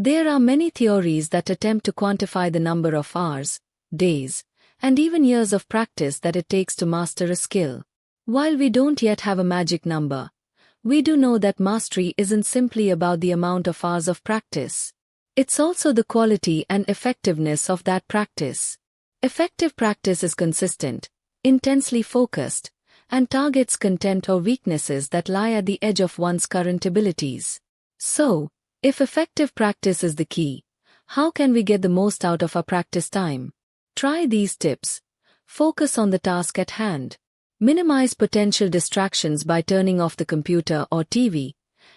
There are many theories that attempt to quantify the number of hours, days, and even years of practice that it takes to master a skill. While we don't yet have a magic number, we do know that mastery isn't simply about the amount of hours of practice. It's also the quality and effectiveness of that practice. Effective practice is consistent, intensely focused, and targets content or weaknesses that lie at the edge of one's current abilities. So, if effective practice is the key, how can we get the most out of our practice time? Try these tips. Focus on the task at hand. Minimize potential distractions by turning off the computer or TV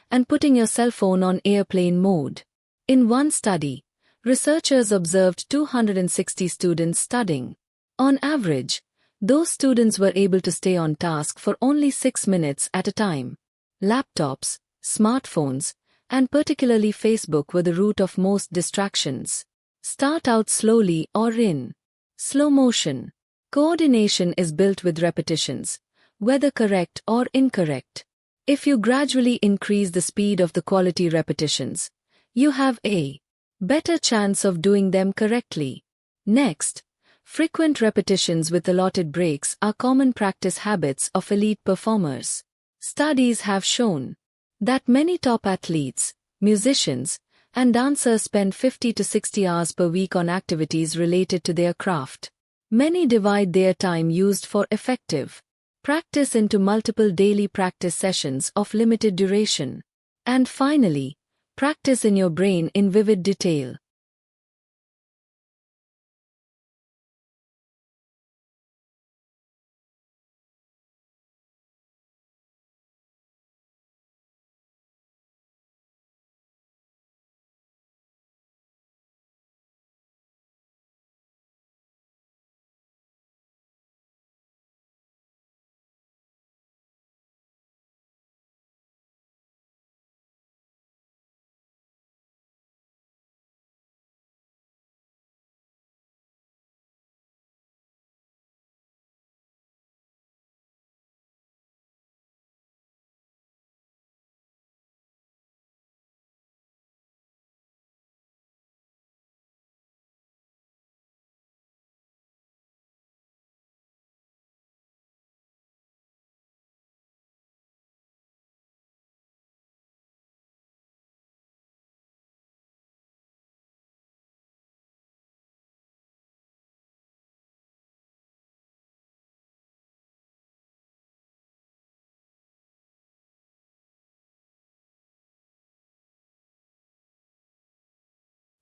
and putting your cell phone on airplane mode. In one study, researchers observed 260 students studying. On average, those students were able to stay on task for only 6 minutes at a time. Laptops, smartphones, and particularly Facebook were the root of most distractions. Start out slowly or in slow motion. Coordination is built with repetitions, whether correct or incorrect. If you gradually increase the speed of the quality repetitions, you have a better chance of doing them correctly. Next, frequent repetitions with allotted breaks are common practice habits of elite performers. Studies have shown that many top athletes, musicians, and dancers spend 50 to 60 hours per week on activities related to their craft. Many divide their time used for effective practice into multiple daily practice sessions of limited duration. And finally, practice in your brain in vivid detail.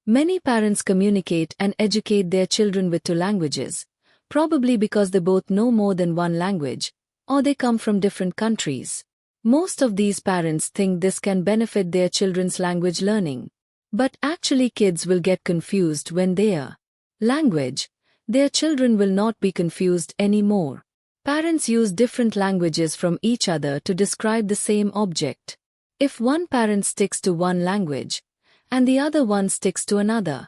Many parents communicate and educate their children with two languages, probably because they both know more than one language, or they come from different countries. Most of these parents think this can benefit their children's language learning. But actually kids will get confused when their children will not be confused anymore. Parents use different languages from each other to describe the same object. If one parent sticks to one language, and the other one sticks to another,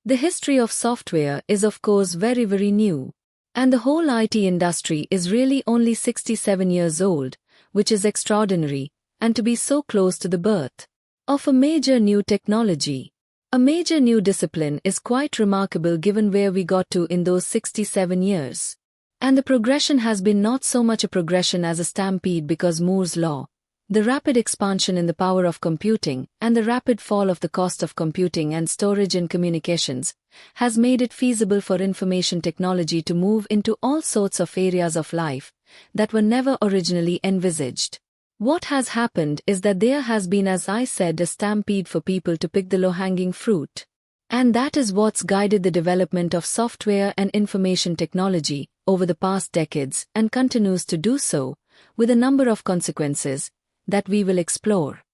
the history of software is of course very new. And the whole IT industry is really only 67 years old, which is extraordinary, and to be so close to the birth of a major new technology. A major new discipline is quite remarkable given where we got to in those 67 years. And the progression has been not so much a progression as a stampede because Moore's law, the rapid expansion in the power of computing, and the rapid fall of the cost of computing and storage in communications, has made it feasible for information technology to move into all sorts of areas of life that were never originally envisaged. What has happened is that there has been, as I said, a stampede for people to pick the low-hanging fruit. And that is what's guided the development of software and information technology over the past decades and continues to do so, with a number of consequences that we will explore.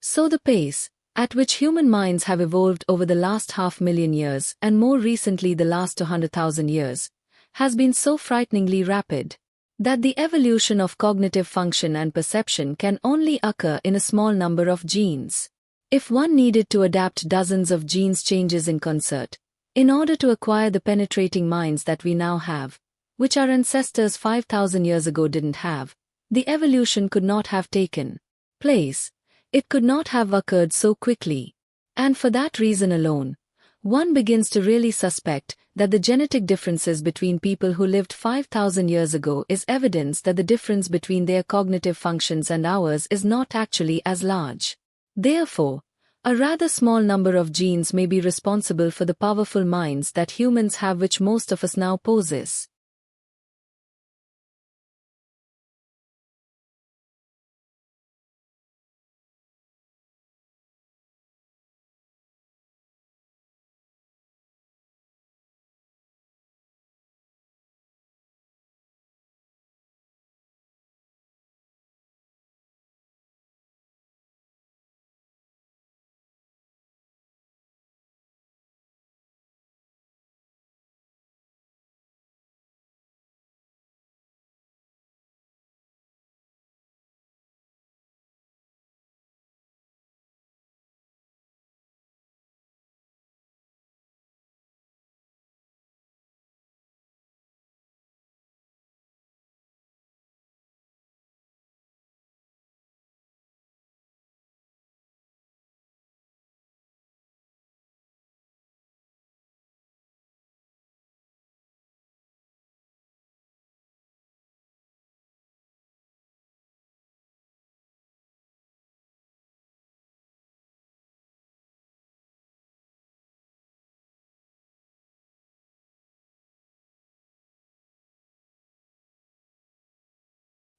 So the pace at which human minds have evolved over the last 500,000 years and more recently the last 200,000 years has been so frighteningly rapid that the evolution of cognitive function and perception can only occur in a small number of genes. If one needed to adapt dozens of genes changes in concert in order to acquire the penetrating minds that we now have, which our ancestors 5,000 years ago didn't have, the evolution could not have taken place. It could not have occurred so quickly. And for that reason alone, one begins to really suspect that the genetic differences between people who lived 5,000 years ago is evidence that the difference between their cognitive functions and ours is not actually as large. Therefore, a rather small number of genes may be responsible for the powerful minds that humans have, which most of us now possess.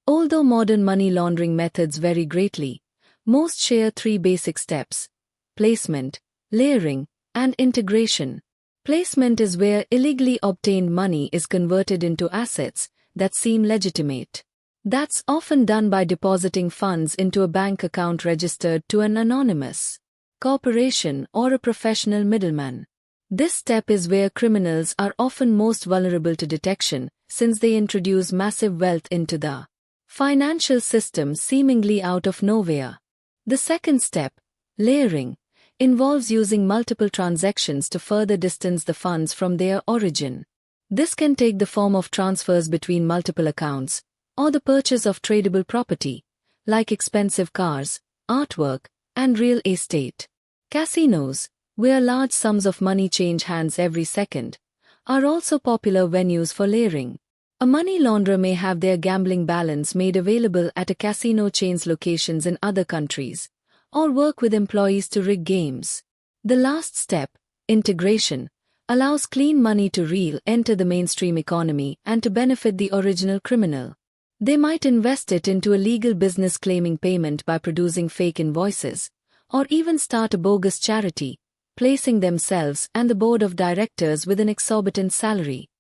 Although modern money laundering methods vary greatly, most share three basic steps: placement, layering, and integration. Placement is where illegally obtained money is converted into assets that seem legitimate. That's often done by depositing funds into a bank account registered to an anonymous corporation or a professional middleman. This step is where criminals are often most vulnerable to detection, since they introduce massive wealth into the financial system seemingly out of nowhere. The second step, layering, involves using multiple transactions to further distance the funds from their origin. This can take the form of transfers between multiple accounts, or the purchase of tradable property, like expensive cars, artwork, and real estate. Casinos, where large sums of money change hands every second, are also popular venues for layering. A money launderer may have their gambling balance made available at a casino chain's locations in other countries, or work with employees to rig games. The last step, integration, allows clean money to enter the mainstream economy and to benefit the original criminal. They might invest it into a legal business claiming payment by producing fake invoices, or even start a bogus charity, placing themselves and the board of directors with an exorbitant salary.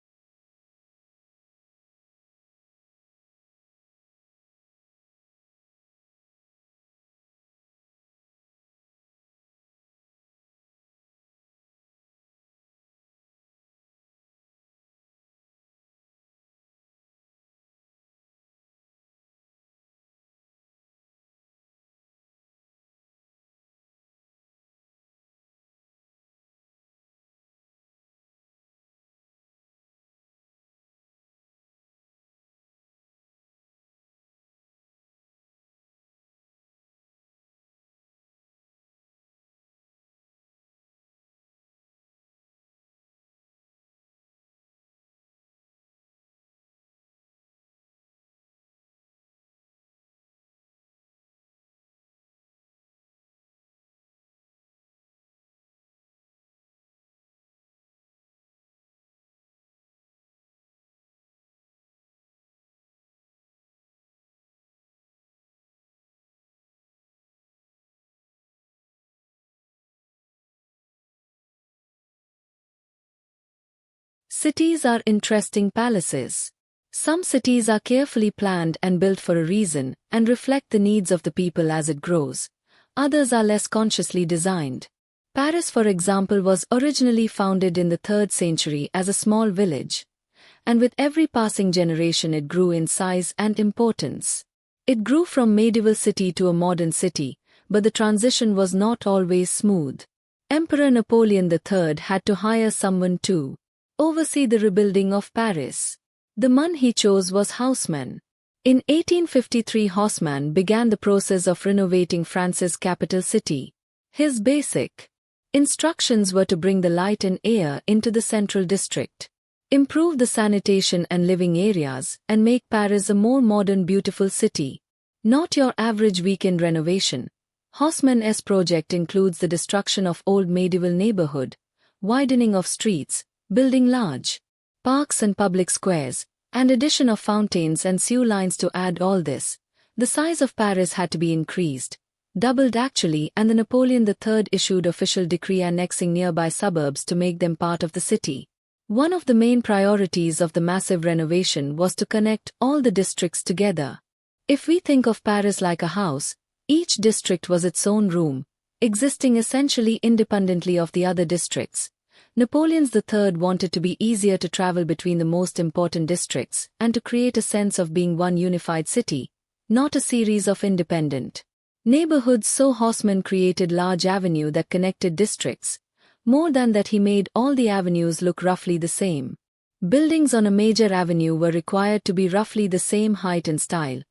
Cities are interesting palaces. Some cities are carefully planned and built for a reason and reflect the needs of the people as it grows. Others are less consciously designed. Paris, for example, was originally founded in the 3rd century as a small village, and with every passing generation it grew in size and importance. It grew from medieval city to a modern city, but the transition was not always smooth. Emperor Napoleon III had to hire someone to oversee the rebuilding of Paris. The man he chose was Haussmann. In 1853, Haussmann began the process of renovating France's capital city. His basic instructions were to bring the light and air into the central district, improve the sanitation and living areas, and make Paris a more modern, beautiful city. Not your average weekend renovation. Haussmann's project includes the destruction of old medieval neighborhood, widening of streets, building large parks and public squares, and addition of fountains and sewer lines. To add all this, the size of Paris had to be increased, doubled actually, and the Napoleon III issued official decree annexing nearby suburbs to make them part of the city. One of the main priorities of the massive renovation was to connect all the districts together. If we think of Paris like a house, each district was its own room, existing essentially independently of the other districts. Napoleon III wanted to be easier to travel between the most important districts and to create a sense of being one unified city, not a series of independent neighborhoods. So Haussmann created large avenue that connected districts. More than that, he made all the avenues look roughly the same. Buildings on a major avenue were required to be roughly the same height and style,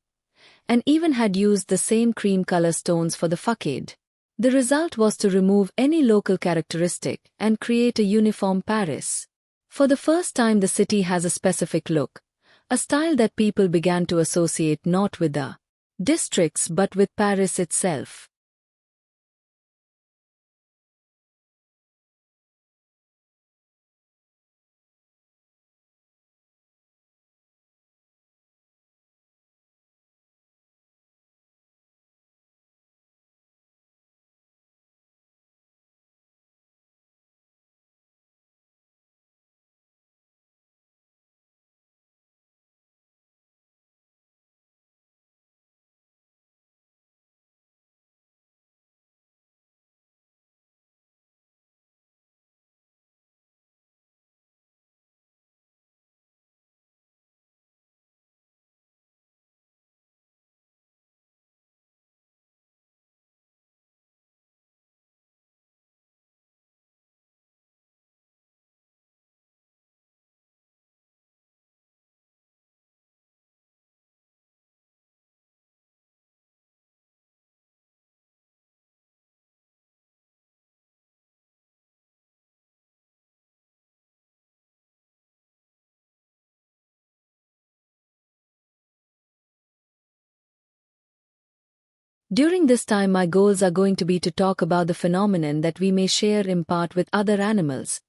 and even had used the same cream color stones for the facade. The result was to remove any local characteristic and create a uniform Paris. For the first time, the city has a specific look, a style that people began to associate not with the districts but with Paris itself. During this time, my goals are going to be to talk about the phenomenon that we may share in part with other animals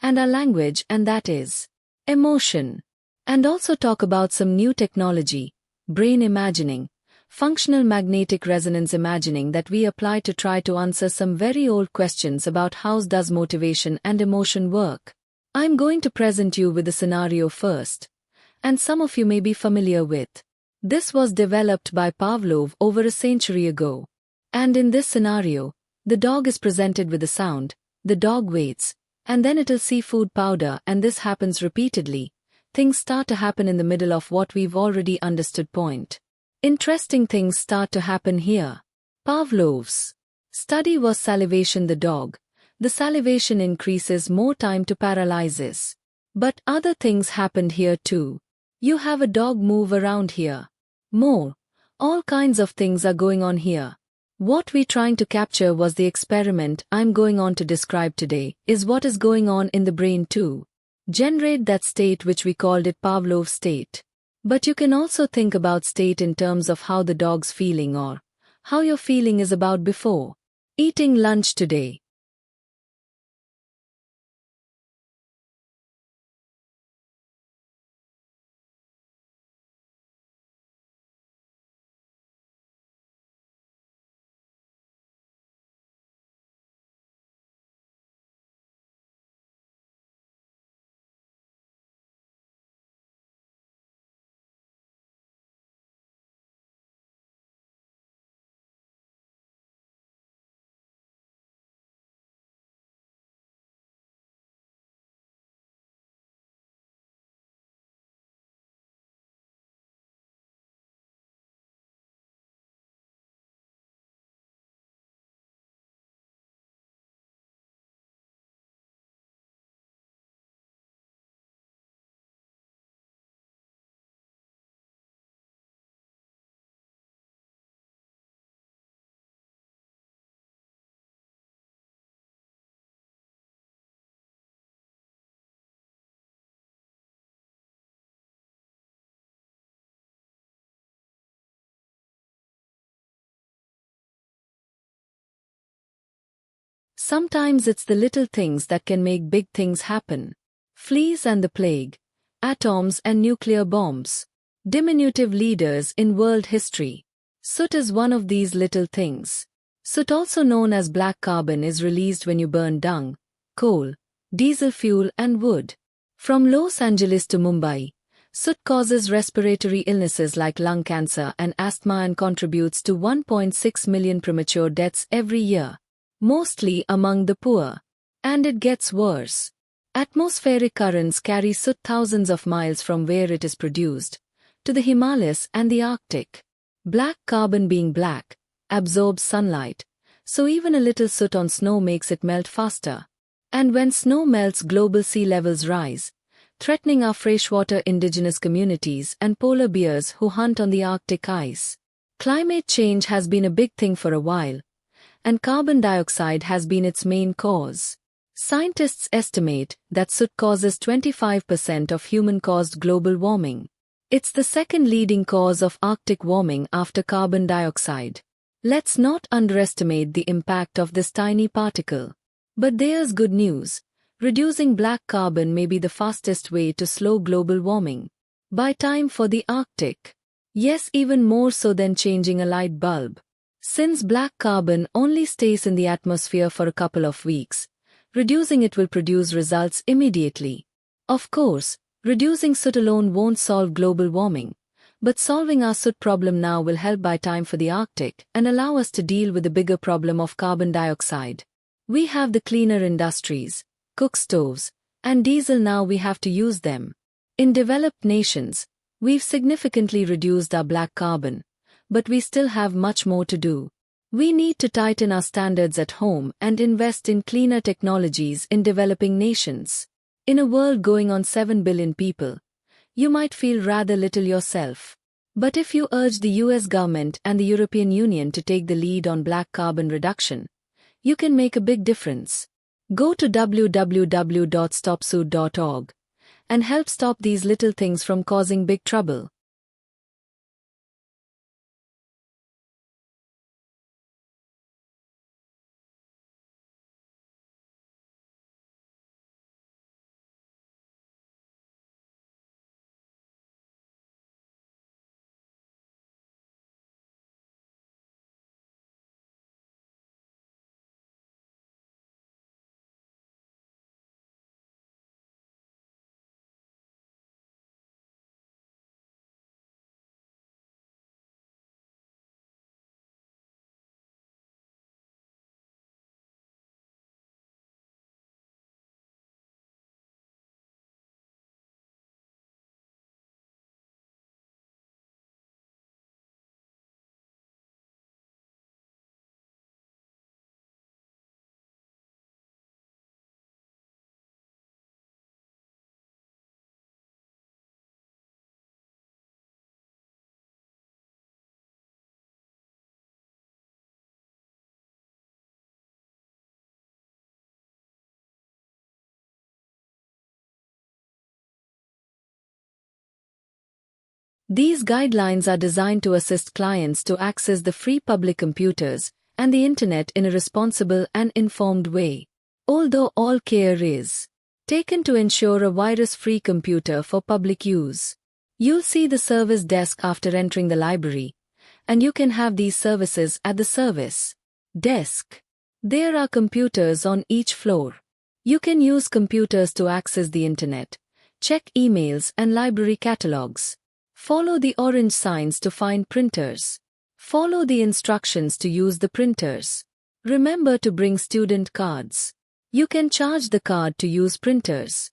and our language, and that is emotion. And also talk about some new technology, brain imagining, functional magnetic resonance imaging that we apply to try to answer some very old questions about how does motivation and emotion work. I'm going to present you with a scenario first, and some of you may be familiar with. This was developed by Pavlov over a century ago. And in this scenario, the dog is presented with a sound, the dog waits, and then it'll see food powder, and this happens repeatedly. Things start to happen in the middle of what we've already understood point. Interesting things start to happen here. Pavlov's study was salivation the dog. The salivation increases, more time to paralysis. But other things happened here too. You have a dog move around here. More. All kinds of things are going on here. What we're trying to capture was the experiment I'm going on to describe today, is what is going on in the brain too. Generate that state which we called it Pavlov state. But you can also think about state in terms of how the dog's feeling or how your feeling is about before eating lunch today. Sometimes it's the little things that can make big things happen. Fleas and the plague, atoms and nuclear bombs, diminutive leaders in world history. Soot is one of these little things. Soot, also known as black carbon, is released when you burn dung, coal, diesel fuel and wood. From Los Angeles to Mumbai, soot causes respiratory illnesses like lung cancer and asthma and contributes to 1.6 million premature deaths every year, mostly among the poor. And it gets worse. Atmospheric currents carry soot thousands of miles from where it is produced to the Himalayas and the Arctic. Black carbon, being black, absorbs sunlight, so even a little soot on snow makes it melt faster. And when snow melts, global sea levels rise, threatening our freshwater indigenous communities and polar bears who hunt on the Arctic ice. Climate change has been a big thing for a while, and carbon dioxide has been its main cause. Scientists estimate that soot causes 25% of human-caused global warming. It's the second leading cause of Arctic warming after carbon dioxide. Let's not underestimate the impact of this tiny particle. But there's good news. Reducing black carbon may be the fastest way to slow global warming. Buy time for the Arctic. Yes, even more so than changing a light bulb. Since black carbon only stays in the atmosphere for a couple of weeks, reducing it will produce results immediately. Of course, reducing soot alone won't solve global warming, but solving our soot problem now will help buy time for the Arctic and allow us to deal with the bigger problem of carbon dioxide. We have the cleaner industries, cook stoves, and diesel. Now we have to use them. In developed nations, we've significantly reduced our black carbon, but we still have much more to do. We need to tighten our standards at home and invest in cleaner technologies in developing nations. In a world going on 7 billion people, you might feel rather little yourself. But if you urge the US government and the European Union to take the lead on black carbon reduction, you can make a big difference. Go to www.stopsoot.org and help stop these little things from causing big trouble. These guidelines are designed to assist clients to access the free public computers and the internet in a responsible and informed way. Although all care is taken to ensure a virus-free computer for public use. You'll see the service desk after entering the library, and you can have these services at the service desk. There are computers on each floor. You can use computers to access the internet, check emails and library catalogs. Follow the orange signs to find printers. Follow the instructions to use the printers. Remember to bring student cards. You can charge the card to use printers.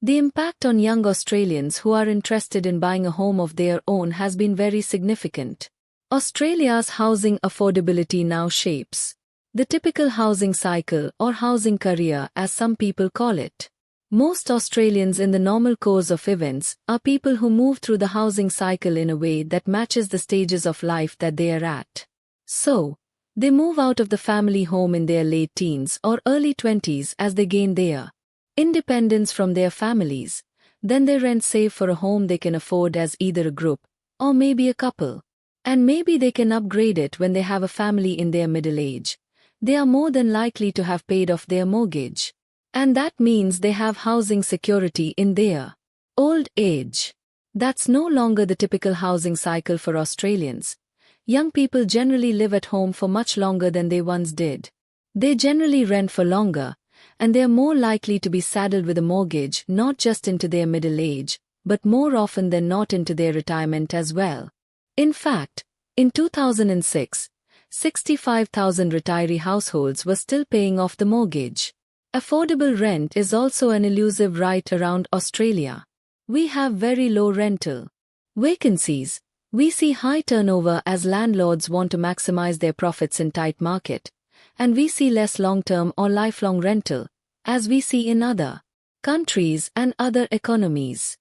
The impact on young Australians who are interested in buying a home of their own has been very significant. Australia's housing affordability now shapes the typical housing cycle or housing career, as some people call it. Most Australians in the normal course of events are people who move through the housing cycle in a way that matches the stages of life that they are at. So, they move out of the family home in their late teens or early 20s as they gain their independence from their families. Then they rent save for a home they can afford as either a group or maybe a couple. And maybe they can upgrade it when they have a family in their middle age. They are more than likely to have paid off their mortgage. And that means they have housing security in their old age. That's no longer the typical housing cycle for Australians. Young people generally live at home for much longer than they once did. They generally rent for longer, and they are more likely to be saddled with a mortgage not just into their middle age, but more often than not into their retirement as well. In fact, in 2006, 65,000 retiree households were still paying off the mortgage. Affordable rent is also an elusive right around Australia. We have very low rental vacancies. We see high turnover as landlords want to maximize their profits in tight market. And we see less long-term or lifelong rental, as we see in other countries and other economies.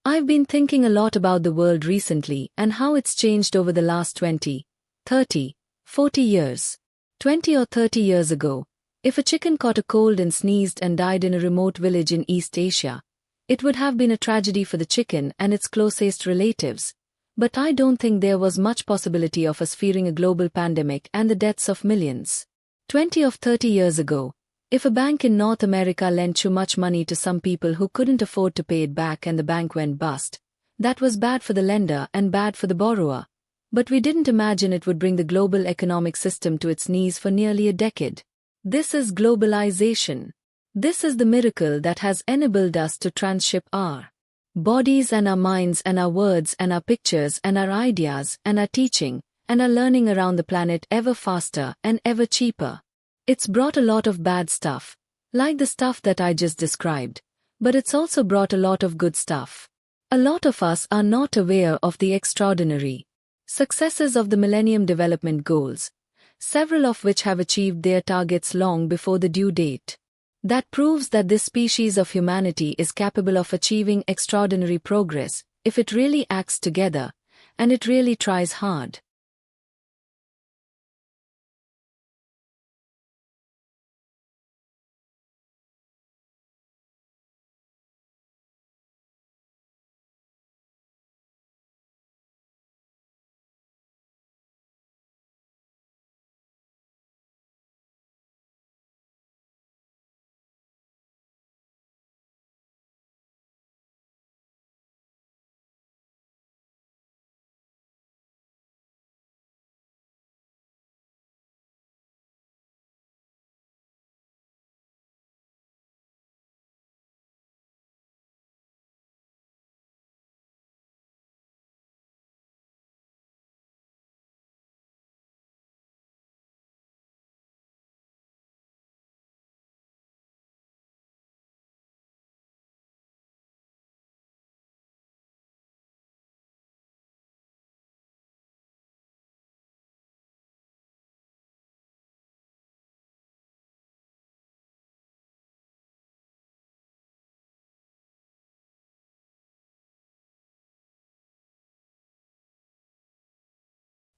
I've been thinking a lot about the world recently and how it's changed over the last 20, 30, 40 years. 20 or 30 years ago, if a chicken caught a cold and sneezed and died in a remote village in East Asia, it would have been a tragedy for the chicken and its closest relatives. But I don't think there was much possibility of us fearing a global pandemic and the deaths of millions. 20 or 30 years ago, if a bank in North America lent too much money to some people who couldn't afford to pay it back and the bank went bust, that was bad for the lender and bad for the borrower. But we didn't imagine it would bring the global economic system to its knees for nearly a decade. This is globalization. This is the miracle that has enabled us to transship our bodies and our minds and our words and our pictures and our ideas and our teaching and our learning around the planet ever faster and ever cheaper. It's brought a lot of bad stuff, like the stuff that I just described, but it's also brought a lot of good stuff. A lot of us are not aware of the extraordinary successes of the Millennium Development Goals, several of which have achieved their targets long before the due date. That proves that this species of humanity is capable of achieving extraordinary progress if it really acts together, and it really tries hard.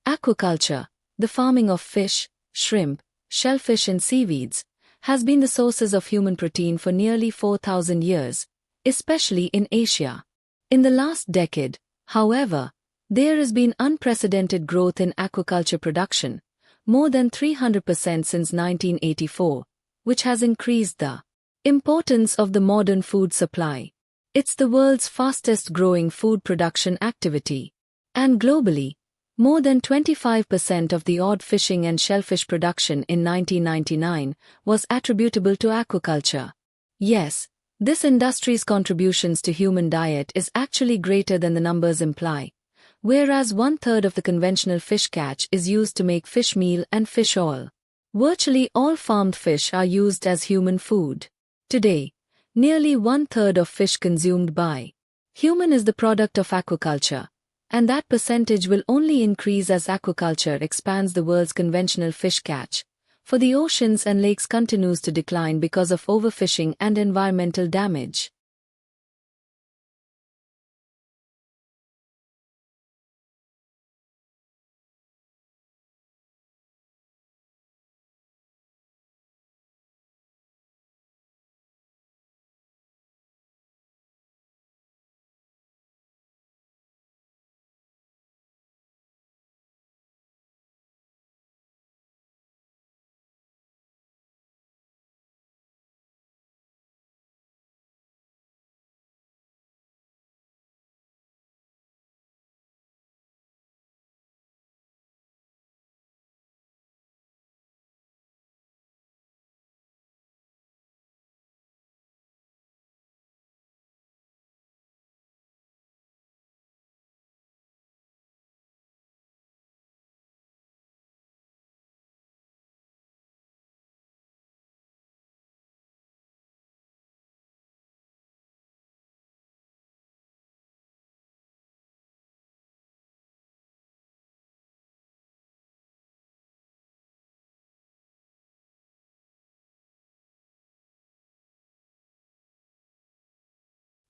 Aquaculture, the farming of fish, shrimp, shellfish and seaweeds, has been the sources of human protein for nearly 4,000 years, especially in Asia. In the last decade, however, there has been unprecedented growth in aquaculture production, more than 300% since 1984, which has increased the importance of the modern food supply. It's the world's fastest growing food production activity. And globally, more than 25% of the odd fishing and shellfish production in 1999 was attributable to aquaculture. Yes, this industry's contributions to human diet is actually greater than the numbers imply, whereas 1/3 of the conventional fish catch is used to make fish meal and fish oil. Virtually all farmed fish are used as human food. Today, nearly 1/3 of fish consumed by human is the product of aquaculture, and that percentage will only increase as aquaculture expands the world's conventional fish catch, for the oceans and lakes continues to decline because of overfishing and environmental damage.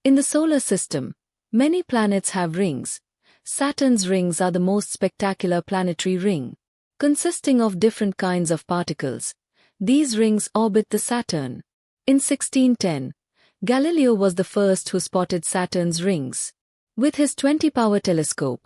In the solar system, many planets have rings. Saturn's rings are the most spectacular planetary ring, consisting of different kinds of particles. These rings orbit the Saturn. In 1610, Galileo was the first who spotted Saturn's rings. With his 20-power telescope,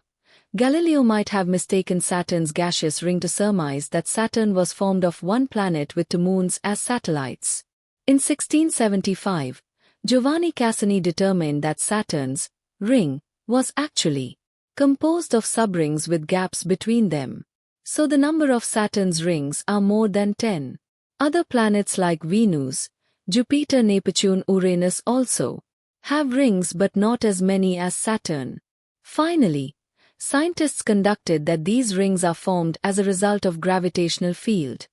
Galileo might have mistaken Saturn's gaseous ring to surmise that Saturn was formed of one planet with 2 moons as satellites. In 1675, Giovanni Cassini determined that Saturn's ring was actually composed of subrings with gaps between them. So the number of Saturn's rings are more than 10. Other planets like Venus, Jupiter, Neptune, Uranus also have rings but not as many as Saturn. Finally, scientists conducted that these rings are formed as a result of gravitational field.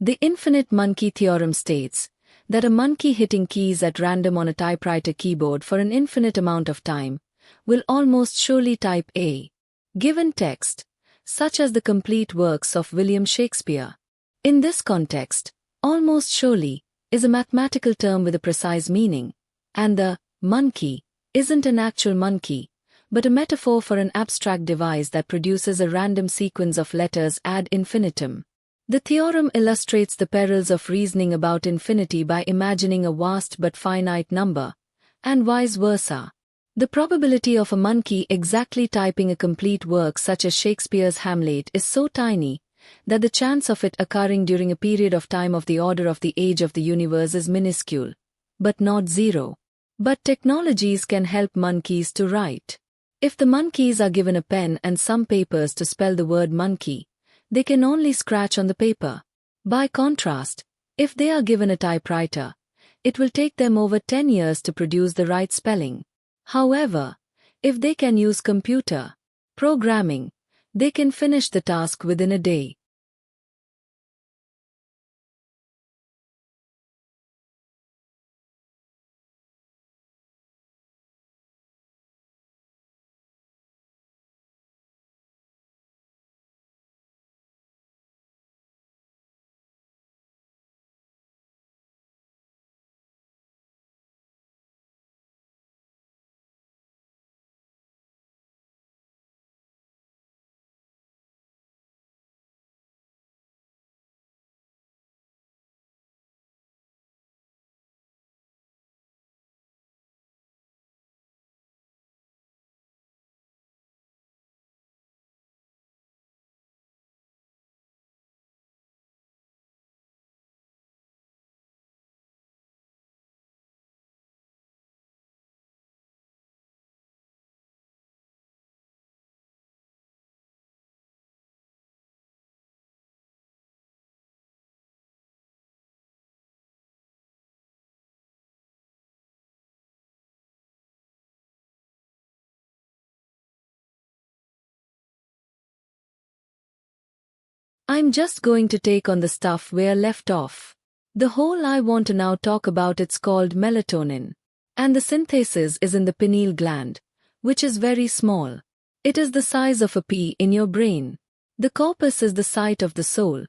The infinite monkey theorem states that a monkey hitting keys at random on a typewriter keyboard for an infinite amount of time will almost surely type a given text, such as the complete works of William Shakespeare. In this context, almost surely is a mathematical term with a precise meaning, and the monkey isn't an actual monkey, but a metaphor for an abstract device that produces a random sequence of letters ad infinitum. The theorem illustrates the perils of reasoning about infinity by imagining a vast but finite number, and vice versa. The probability of a monkey exactly typing a complete work such as Shakespeare's Hamlet is so tiny that the chance of it occurring during a period of time of the order of the age of the universe is minuscule, but not zero. But technologies can help monkeys to write. If the monkeys are given a pen and some papers to spell the word monkey, they can only scratch on the paper. By contrast, if they are given a typewriter, it will take them over 10 years to produce the right spelling. However, if they can use computer programming, they can finish the task within a day. I'm just going to take on the stuff where left off. The whole I want to now talk about it's called melatonin. And the synthesis is in the pineal gland, which is very small. It is the size of a pea in your brain. The corpus is the site of the soul,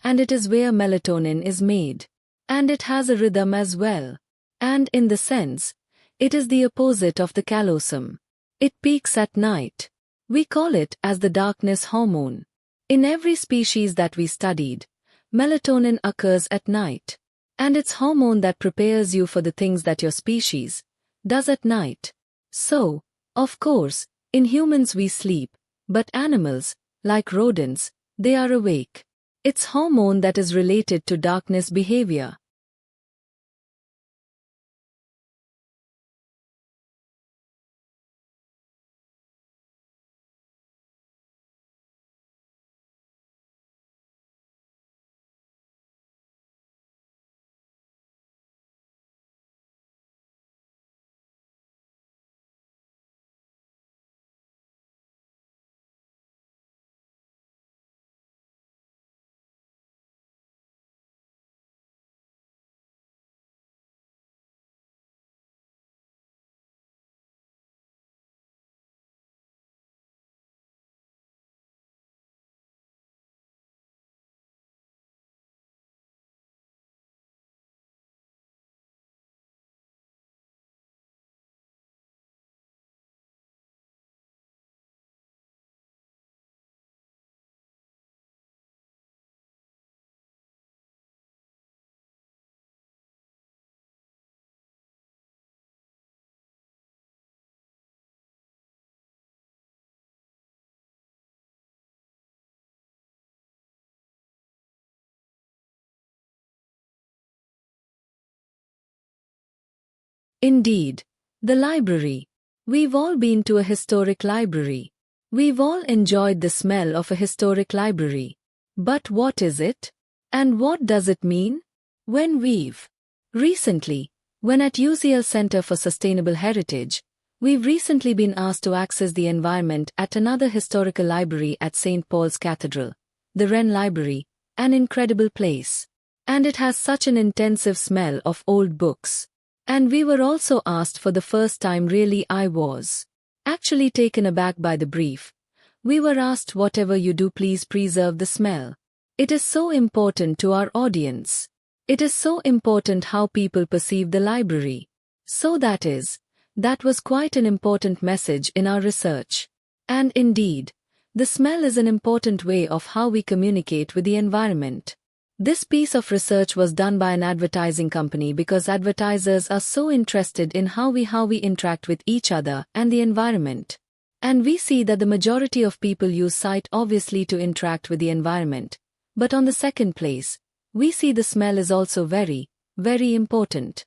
and it is where melatonin is made. And it has a rhythm as well. And in the sense, it is the opposite of the callosum. It peaks at night. We call it as the darkness hormone. In every species that we studied, melatonin occurs at night. And it's hormone that prepares you for the things that your species does at night. So, of course, in humans we sleep, but animals, like rodents, they are awake. It's hormone that is related to darkness behavior. Indeed, the library. We've all been to a historic library. We've all enjoyed the smell of a historic library. But what is it? And what does it mean? Recently, when at UCL Center for Sustainable Heritage, we've recently been asked to access the environment at another historical library at St. Paul's Cathedral, the Wren Library, an incredible place. And it has such an intensive smell of old books. And we were also asked for the first time. Really, I was actually taken aback by the brief. We were asked, whatever you do, please preserve the smell. It is so important to our audience. It is so important how people perceive the library. So that was quite an important message in our research. And indeed, the smell is an important way of how we communicate with the environment. This piece of research was done by an advertising company because advertisers are so interested in how we interact with each other and the environment. And we see that the majority of people use sight obviously to interact with the environment. But on the second place, we see the smell is also very, very important.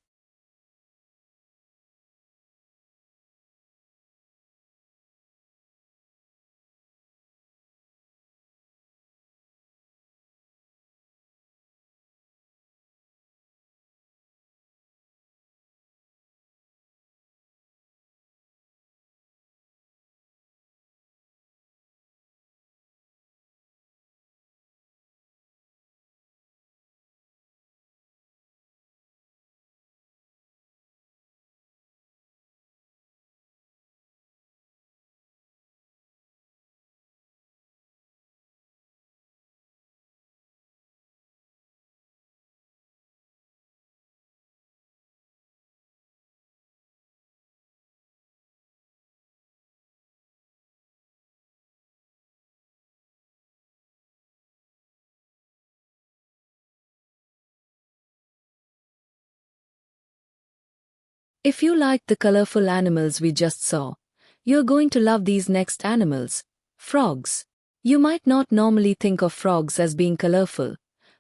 If you like the colorful animals we just saw, you're going to love these next animals, frogs. You might not normally think of frogs as being colorful,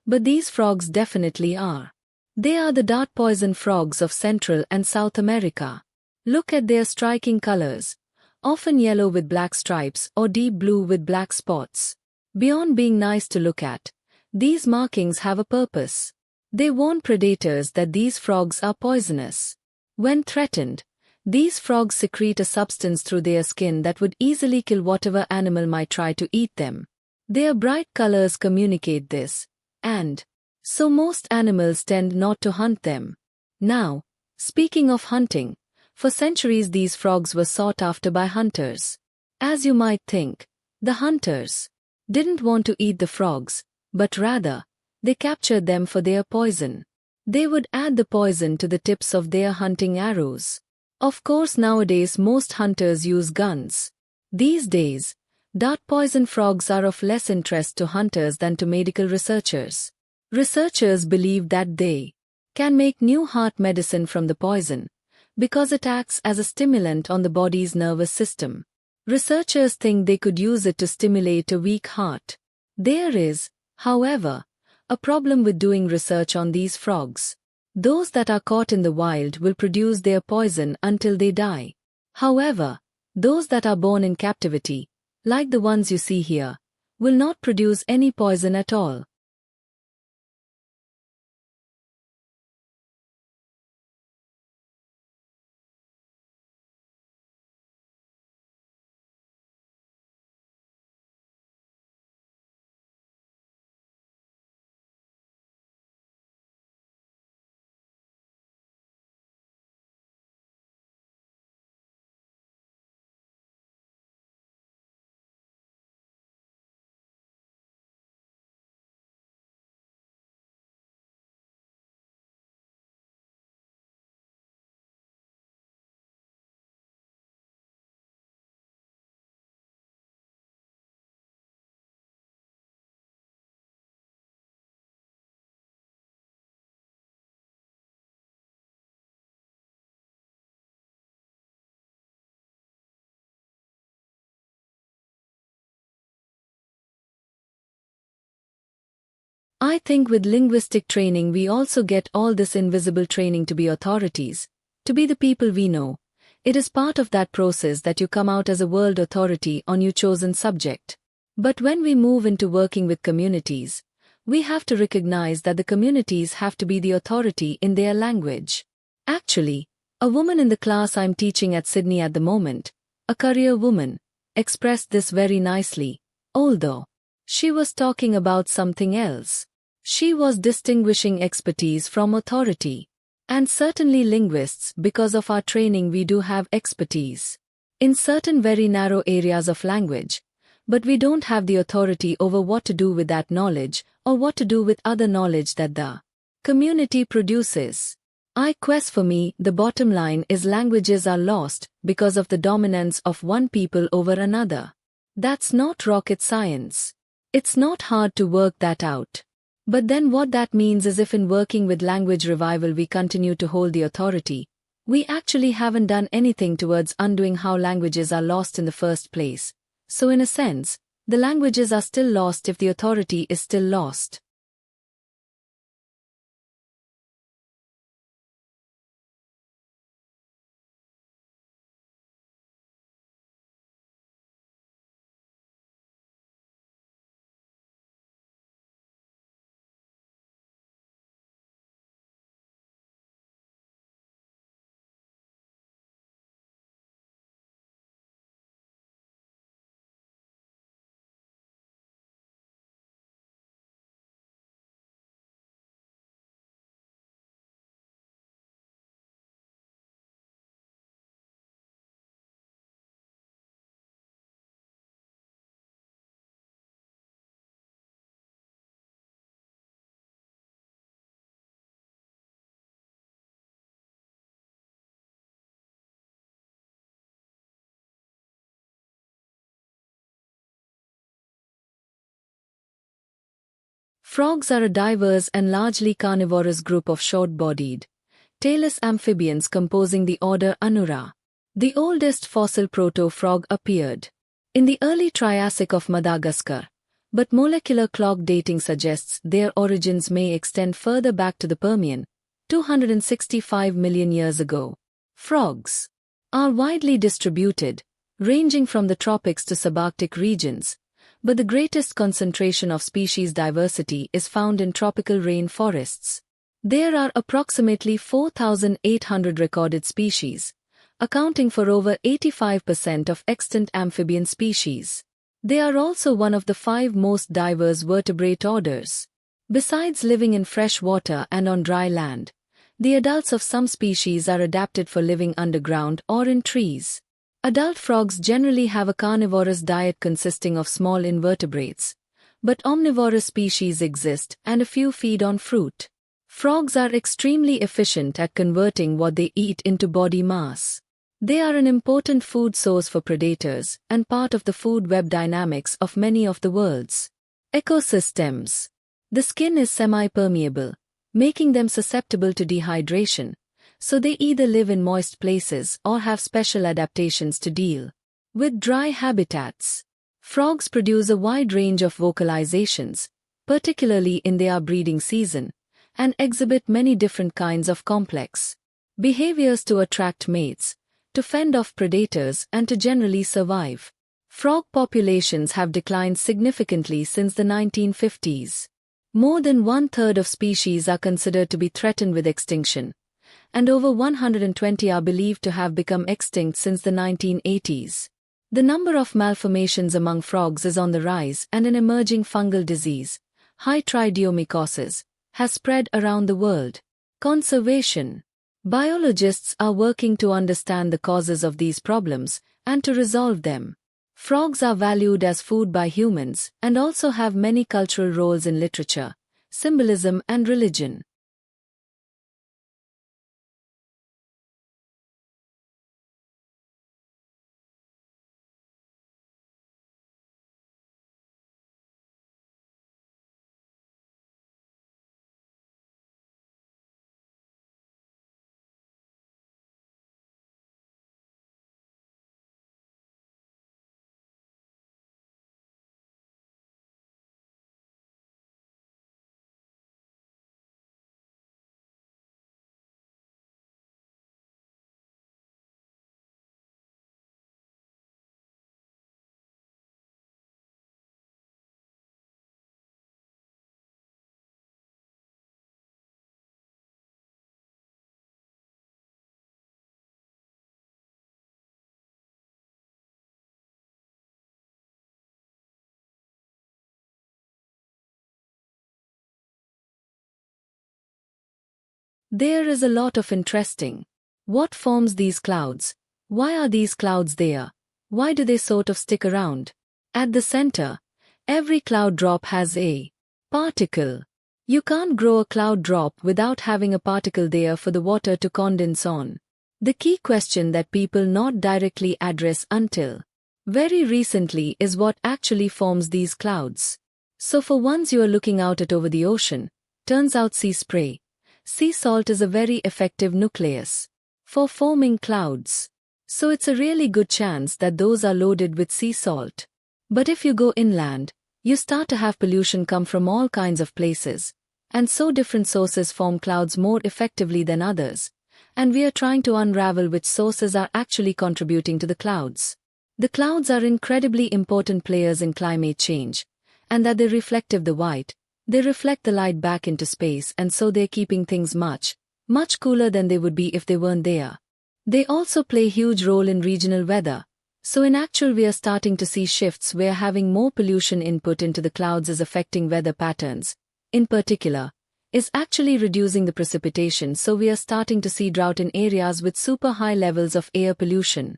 but these frogs definitely are. They are the dart poison frogs of Central and South America. Look at their striking colors, often yellow with black stripes or deep blue with black spots. Beyond being nice to look at, these markings have a purpose. They warn predators that these frogs are poisonous. When threatened, these frogs secrete a substance through their skin that would easily kill whatever animal might try to eat them. Their bright colors communicate this, and so most animals tend not to hunt them. Now, speaking of hunting, for centuries these frogs were sought after by hunters. As you might think, the hunters didn't want to eat the frogs, but rather, they captured them for their poison. They would add the poison to the tips of their hunting arrows. Of course, nowadays most hunters use guns. These days, dart poison frogs are of less interest to hunters than to medical researchers. Researchers believe that they can make new heart medicine from the poison, because it acts as a stimulant on the body's nervous system. Researchers think they could use it to stimulate a weak heart. There is, however, a problem with doing research on these frogs. Those that are caught in the wild will produce their poison until they die. However, those that are born in captivity, like the ones you see here, will not produce any poison at all. I think with linguistic training we also get all this invisible training to be authorities, to be the people we know. It is part of that process that you come out as a world authority on your chosen subject. But when we move into working with communities, we have to recognize that the communities have to be the authority in their language. Actually, a woman in the class I'm teaching at Sydney at the moment, a career woman, expressed this very nicely, although she was talking about something else. She was distinguishing expertise from authority. And certainly linguists, because of our training, we do have expertise in certain very narrow areas of language, but we don't have the authority over what to do with that knowledge or what to do with other knowledge that the community produces. For me, the bottom line is languages are lost because of the dominance of one people over another. That's not rocket science. It's not hard to work that out. But then what that means is if in working with language revival we continue to hold the authority, we actually haven't done anything towards undoing how languages are lost in the first place. So in a sense, the languages are still lost if the authority is still lost. Frogs are a diverse and largely carnivorous group of short-bodied, tailless amphibians composing the order Anura. The oldest fossil proto-frog appeared in the early Triassic of Madagascar, but molecular clock dating suggests their origins may extend further back to the Permian, 265 million years ago. Frogs are widely distributed, ranging from the tropics to subarctic regions, but the greatest concentration of species diversity is found in tropical rain forests. There are approximately 4,800 recorded species, accounting for over 85% of extant amphibian species. They are also one of the 5 most diverse vertebrate orders. Besides living in fresh water and on dry land, the adults of some species are adapted for living underground or in trees. Adult frogs generally have a carnivorous diet consisting of small invertebrates, but omnivorous species exist and a few feed on fruit. Frogs are extremely efficient at converting what they eat into body mass. They are an important food source for predators and part of the food web dynamics of many of the world's ecosystems. The skin is semi-permeable, making them susceptible to dehydration, so they either live in moist places or have special adaptations to deal With dry habitats, frogs produce a wide range of vocalizations, particularly in their breeding season, and exhibit many different kinds of complex behaviors to attract mates, to fend off predators, and to generally survive. Frog populations have declined significantly since the 1950s. More than one-third of species are considered to be threatened with extinction, and over 120 are believed to have become extinct since the 1980s. The number of malformations among frogs is on the rise, and an emerging fungal disease, Chytridiomycosis, has spread around the world. Conservation. Biologists are working to understand the causes of these problems and to resolve them. Frogs are valued as food by humans and also have many cultural roles in literature, symbolism, and religion. There is a lot of interesting. What forms these clouds? Why are these clouds there? Why do they sort of stick around? At the center, every cloud drop has a particle. You can't grow a cloud drop without having a particle there for the water to condense on. The key question that people not directly address until very recently is what actually forms these clouds. So for once you are looking out at over the ocean, turns out sea spray. Sea salt is a very effective nucleus for forming clouds. So it's a really good chance that those are loaded with sea salt. But if you go inland, you start to have pollution come from all kinds of places. And so different sources form clouds more effectively than others. And we are trying to unravel which sources are actually contributing to the clouds. The clouds are incredibly important players in climate change, and that they're reflective the white. They reflect the light back into space, and so they're keeping things much cooler than they would be if they weren't there. They also play a huge role in regional weather. So in actual we are starting to see shifts where having more pollution input into the clouds is affecting weather patterns. In particular, is actually reducing the precipitation, so we are starting to see drought in areas with super high levels of air pollution.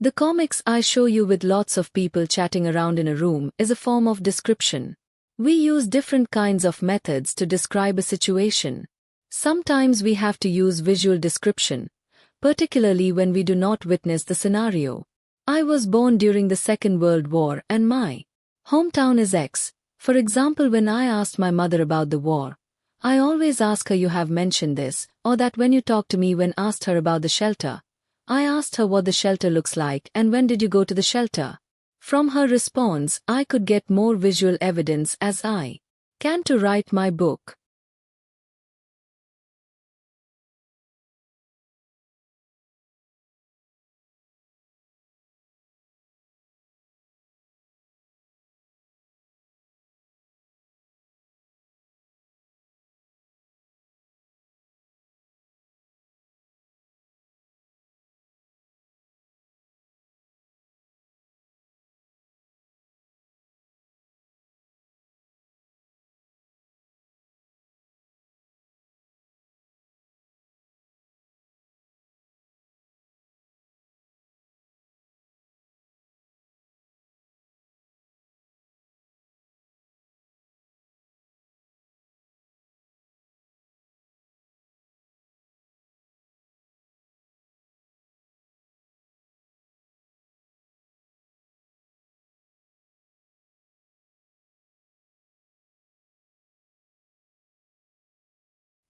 The comics I show you with lots of people chatting around in a room is a form of description. We use different kinds of methods to describe a situation. Sometimes we have to use visual description, particularly when we do not witness the scenario. I was born during the Second World War and my hometown is X. For example, when I asked my mother about the war, I always ask her, you have mentioned this, or that. When you talk to me, when asked her about the shelter, I asked her what the shelter looks like and when did you go to the shelter. From her response, I could get more visual evidence as I can to write my book.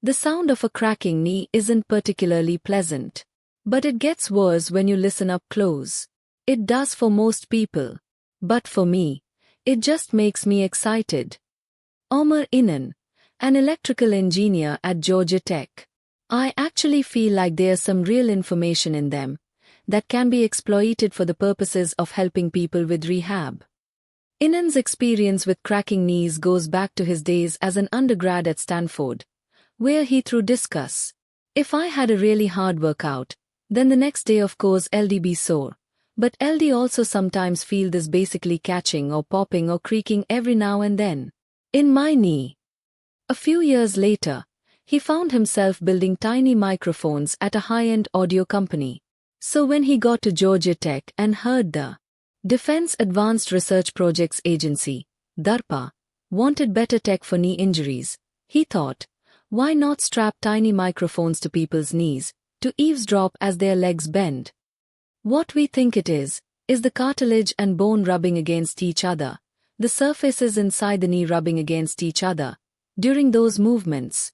The sound of a cracking knee isn't particularly pleasant. But it gets worse when you listen up close. It does for most people. But for me, it just makes me excited. Omar Inan, an electrical engineer at Georgia Tech. I actually feel like there's some real information in them that can be exploited for the purposes of helping people with rehab. Inan's experience with cracking knees goes back to his days as an undergrad at Stanford, where he threw discus. If I had a really hard workout, then the next day of course LD be sore. But LD also sometimes feel this basically catching or popping or creaking every now and then. In my knee. A few years later, he found himself building tiny microphones at a high-end audio company. So when he got to Georgia Tech and heard the Defense Advanced Research Projects Agency, DARPA, wanted better tech for knee injuries, he thought, why not strap tiny microphones to people's knees to eavesdrop as their legs bend? What we think it is the cartilage and bone rubbing against each other, the surfaces inside the knee rubbing against each other during those movements.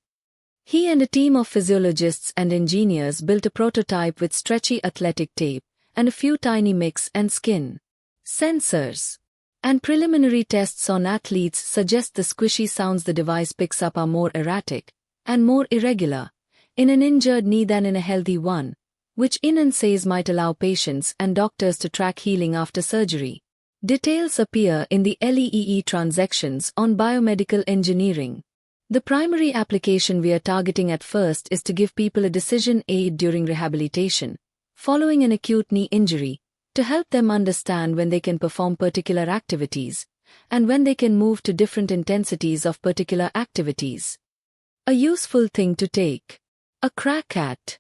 He and a team of physiologists and engineers built a prototype with stretchy athletic tape and a few tiny mix and skin sensors. And preliminary tests on athletes suggest the squishy sounds the device picks up are more erratic and more irregular in an injured knee than in a healthy one, which Inan says might allow patients and doctors to track healing after surgery. Details appear in the LEEE transactions on biomedical engineering. The primary application we are targeting at first is to give people a decision aid during rehabilitation, following an acute knee injury, to help them understand when they can perform particular activities, and when they can move to different intensities of particular activities. A useful thing to take a crack at.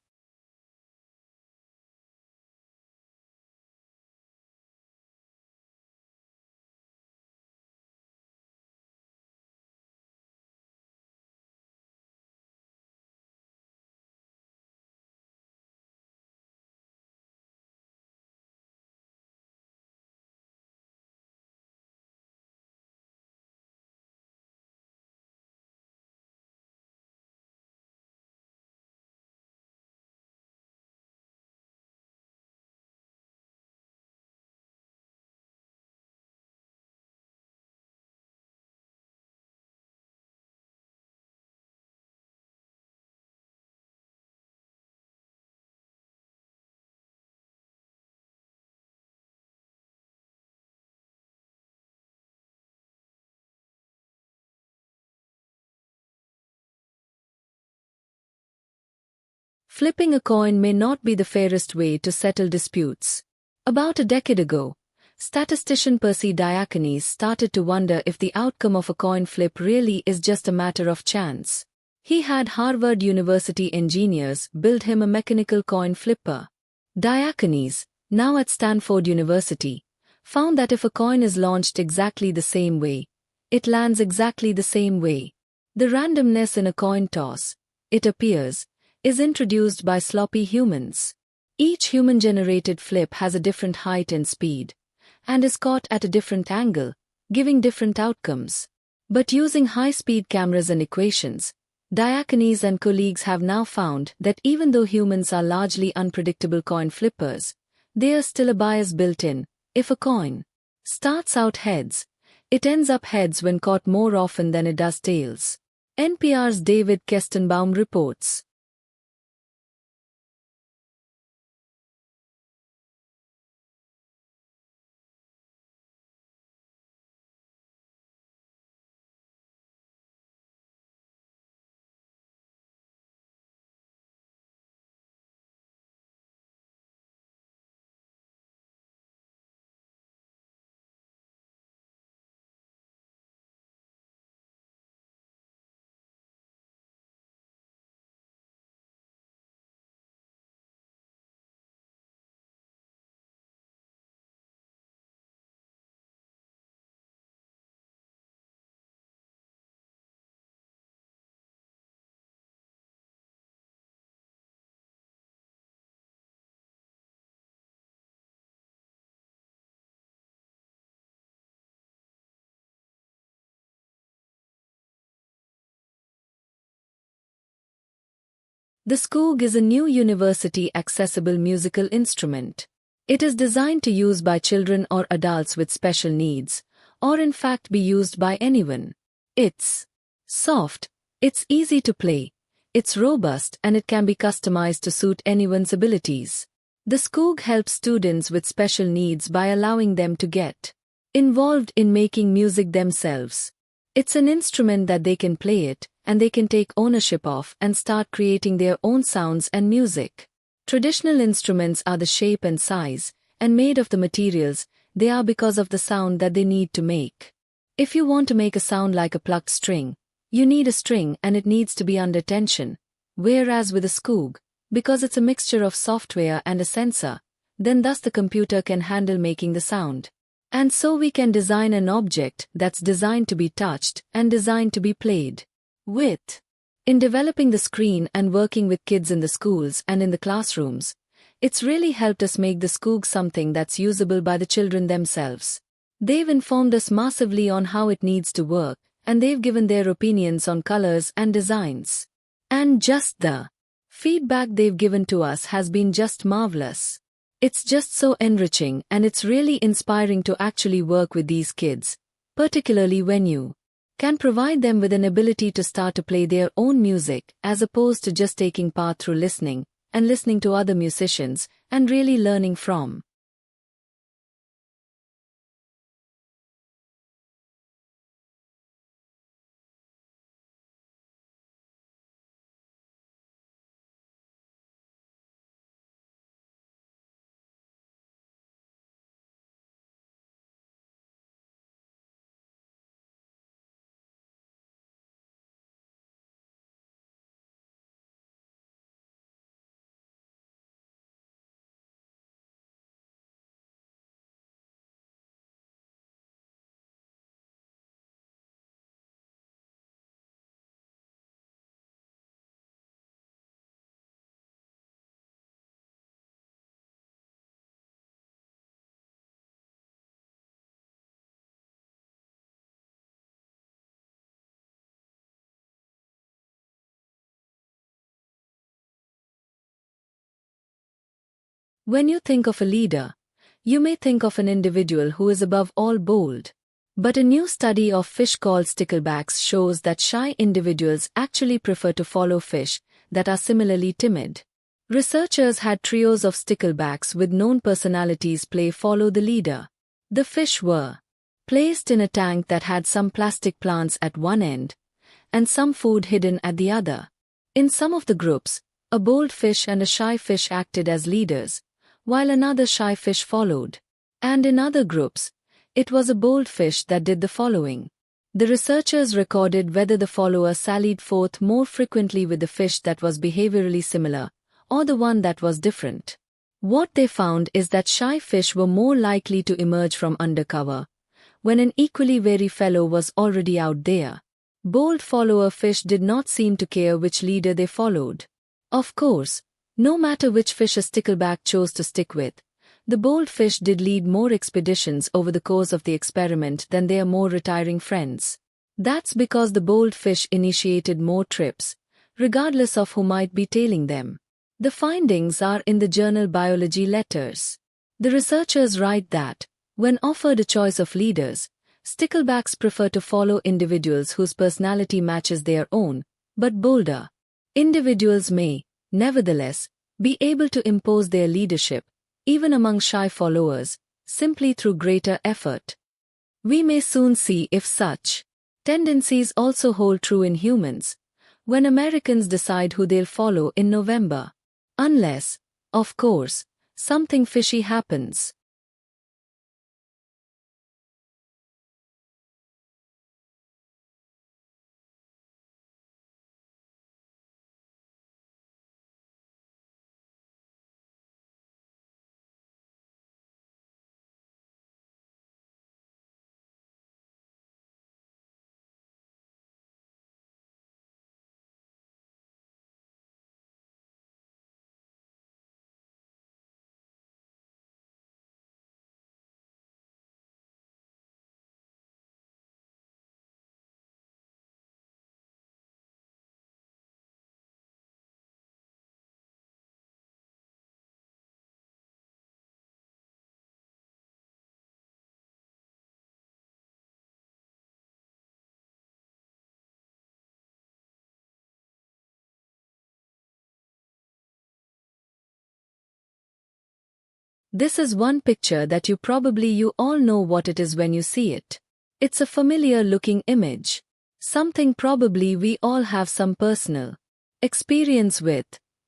Flipping a coin may not be the fairest way to settle disputes. About a decade ago, statistician Percy Diaconis started to wonder if the outcome of a coin flip really is just a matter of chance. He had Harvard University engineers build him a mechanical coin flipper. Diaconis, now at Stanford University, found that if a coin is launched exactly the same way, it lands exactly the same way. The randomness in a coin toss, it appears, is introduced by sloppy humans. Each human-generated flip has a different height and speed, and is caught at a different angle, giving different outcomes. But using high-speed cameras and equations, Diaconis and colleagues have now found that even though humans are largely unpredictable coin flippers, there is still a bias built in. If a coin starts out heads, it ends up heads when caught more often than it does tails. NPR's David Kestenbaum reports. The Skoog is a new university-accessible musical instrument. It is designed to use by children or adults with special needs, or in fact be used by anyone. It's soft, it's easy to play, it's robust, and it can be customized to suit anyone's abilities. The Skoog helps students with special needs by allowing them to get involved in making music themselves. It's an instrument that they can play it, and they can take ownership of and start creating their own sounds and music. Traditional instruments are the shape and size, and made of the materials they are because of the sound that they need to make. If you want to make a sound like a plucked string, you need a string and it needs to be under tension, whereas with a Skoog, because it's a mixture of software and a sensor, then thus the computer can handle making the sound. And so we can design an object that's designed to be touched and designed to be played with. In developing the screen and working with kids in the schools and in the classrooms, it's really helped us make the Skoog something that's usable by the children themselves. They've informed us massively on how it needs to work, and they've given their opinions on colors and designs. And just the feedback they've given to us has been just marvelous. It's just so enriching, and it's really inspiring to actually work with these kids, particularly when you can provide them with an ability to start to play their own music as opposed to just taking part through listening and listening to other musicians and really learning from. When you think of a leader, you may think of an individual who is above all bold. But a new study of fish called sticklebacks shows that shy individuals actually prefer to follow fish that are similarly timid. Researchers had trios of sticklebacks with known personalities follow the leader. The fish were placed in a tank that had some plastic plants at one end and some food hidden at the other. In some of the groups, a bold fish and a shy fish acted as leaders, while another shy fish followed. And in other groups, it was a bold fish that did the following. The researchers recorded whether the follower sallied forth more frequently with the fish that was behaviorally similar, or the one that was different. What they found is that shy fish were more likely to emerge from undercover when an equally wary fellow was already out there. Bold follower fish did not seem to care which leader they followed. Of course, no matter which fish a stickleback chose to stick with, the bold fish did lead more expeditions over the course of the experiment than their more retiring friends. That's because the bold fish initiated more trips, regardless of who might be tailing them. The findings are in the journal Biology Letters. The researchers write that, when offered a choice of leaders, sticklebacks prefer to follow individuals whose personality matches their own, but bolder individuals may, nevertheless, be able to impose their leadership, even among shy followers, simply through greater effort. We may soon see if such tendencies also hold true in humans, when Americans decide who they'll follow in November. Unless, of course, something fishy happens. This is one picture that you all know what it is when you see it. It's a familiar looking image. Something probably we all have some personal experience with,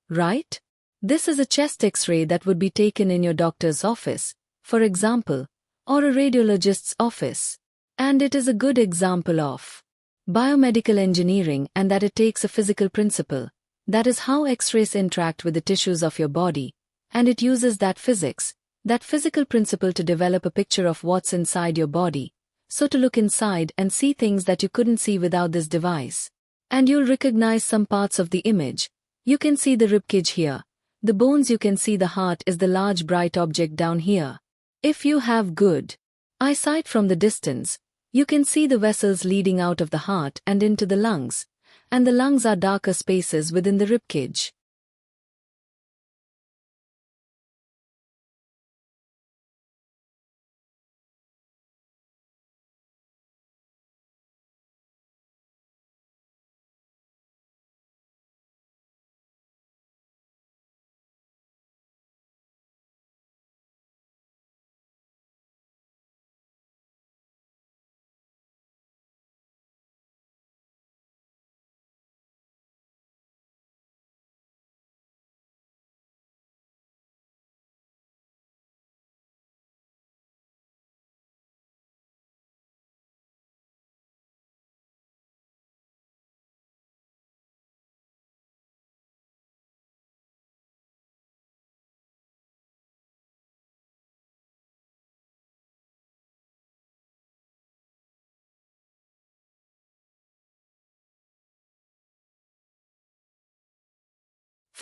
right? This is a chest X-ray that would be taken in your doctor's office, for example, or a radiologist's office. And it is a good example of biomedical engineering, and that it takes a physical principle. That is how X-rays interact with the tissues of your body, and it uses that physical principle to develop a picture of what's inside your body. So to look inside and see things that you couldn't see without this device. And you'll recognize some parts of the image. You can see the ribcage here. The bones, you can see the heart is the large bright object down here. If you have good eyesight from the distance, you can see the vessels leading out of the heart and into the lungs, and the lungs are darker spaces within the ribcage.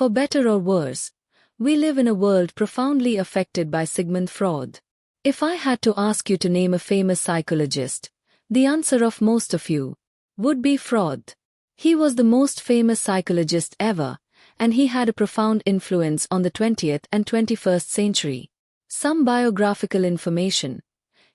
For better or worse, we live in a world profoundly affected by Sigmund Freud. If I had to ask you to name a famous psychologist, the answer of most of you would be Freud. He was the most famous psychologist ever, and he had a profound influence on the 20th and 21st century. Some biographical information.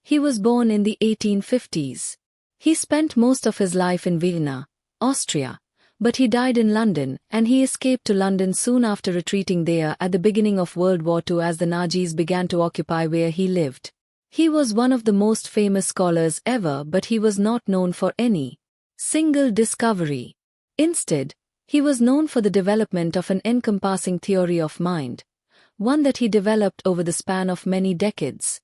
He was born in the 1850s. He spent most of his life in Vienna, Austria, but he died in London, and he escaped to London soon after retreating there at the beginning of World War II as the Nazis began to occupy where he lived. He was one of the most famous scholars ever, but he was not known for any single discovery. Instead, he was known for the development of an encompassing theory of mind, one that he developed over the span of many decades.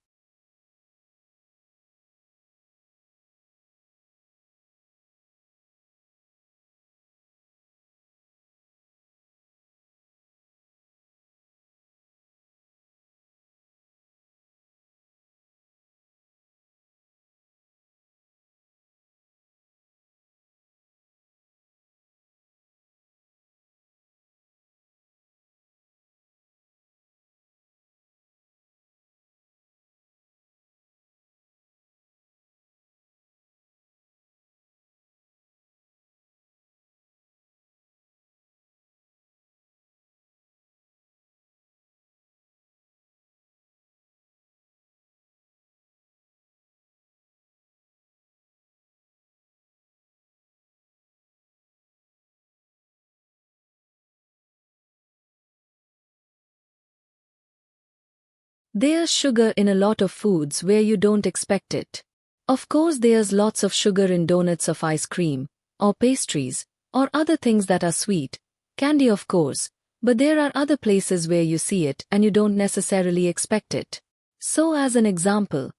There's sugar in a lot of foods where you don't expect it. Of course, there's lots of sugar in donuts of ice cream, or pastries, or other things that are sweet, candy of course, but there are other places where you see it and you don't necessarily expect it. So as an example,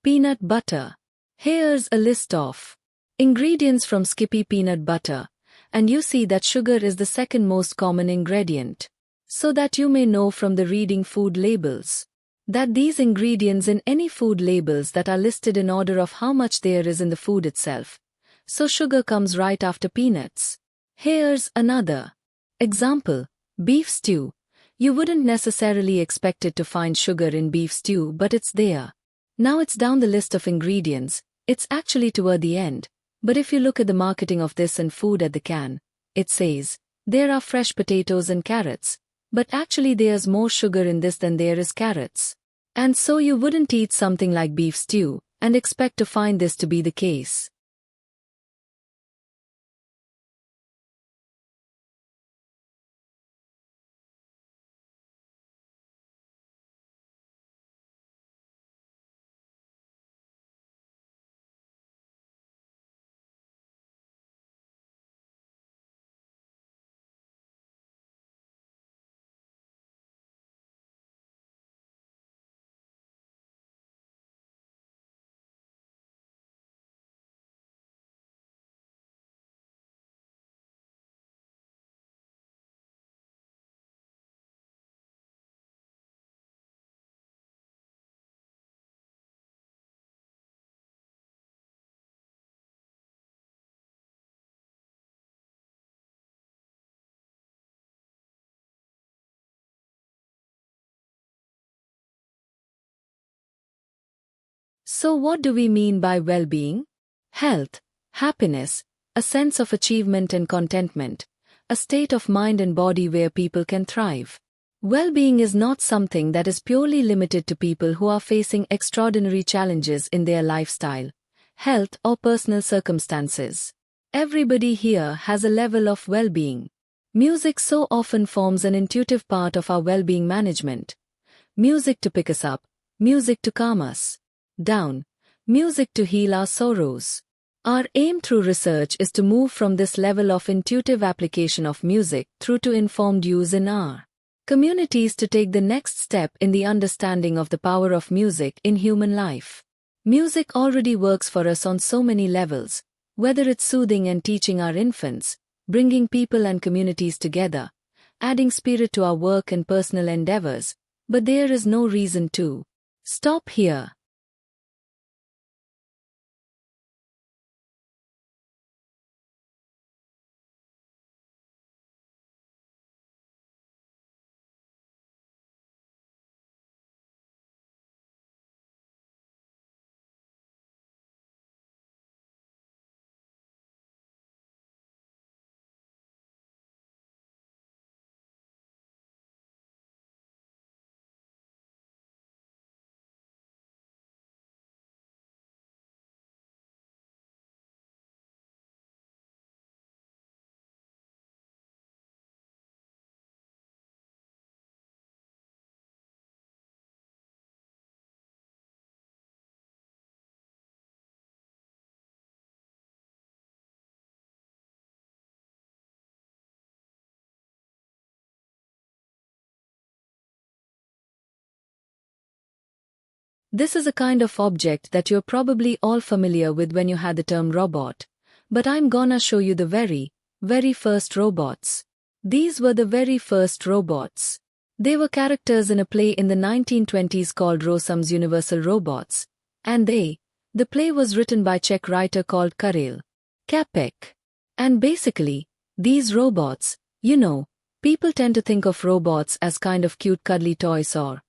peanut butter. Here's a list of ingredients from Skippy peanut butter, and you see that sugar is the second most common ingredient. So that you may know from the reading food labels that these ingredients in any food labels that are listed in order of how much there is in the food itself. So sugar comes right after peanuts. Here's another example, beef stew. You wouldn't necessarily expect it to find sugar in beef stew, but it's there. Now it's down the list of ingredients, it's actually toward the end, but if you look at the marketing of this and food at the can, it says, there are fresh potatoes and carrots, but actually there's more sugar in this than there is carrots. And so you wouldn't eat something like beef stew and expect to find this to be the case. So what do we mean by well-being? Health, happiness, a sense of achievement and contentment, a state of mind and body where people can thrive. Well-being is not something that is purely limited to people who are facing extraordinary challenges in their lifestyle, health, or personal circumstances. Everybody here has a level of well-being. Music so often forms an intuitive part of our well-being management. Music to pick us up, music to calm us down, music to heal our sorrows. Our aim through research is to move from this level of intuitive application of music through to informed use in our communities to take the next step in the understanding of the power of music in human life. Music already works for us on so many levels, whether it's soothing and teaching our infants, bringing people and communities together, adding spirit to our work and personal endeavors, but there is no reason to stop here. This is a kind of object that you're probably all familiar with when you had the term robot. But I'm gonna show you the very first robots. These were the very first robots. They were characters in a play in the 1920s called Rossum's Universal Robots. And the play was written by Czech writer called Karel Čapek. And basically, these robots, people tend to think of robots as kind of cute cuddly toys or,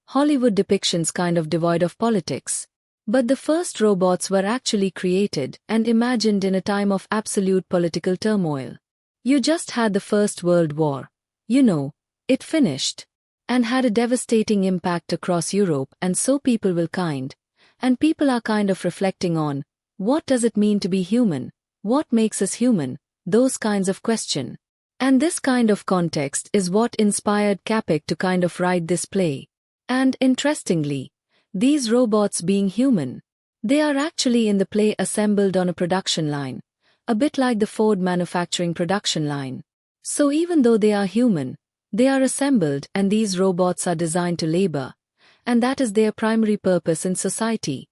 Hollywood depictions kind of devoid of politics. But the first robots were actually created and imagined in a time of absolute political turmoil. You just had the First World War. It finished. And had a devastating impact across Europe, and so people are kind of reflecting on, what does it mean to be human? What makes us human? Those kinds of questions. And this kind of context is what inspired Čapek to kind of write this play. And interestingly, these robots being human, they are actually in the play assembled on a production line, a bit like the Ford manufacturing production line. So even though they are human, they are assembled and these robots are designed to labor, and that is their primary purpose in society.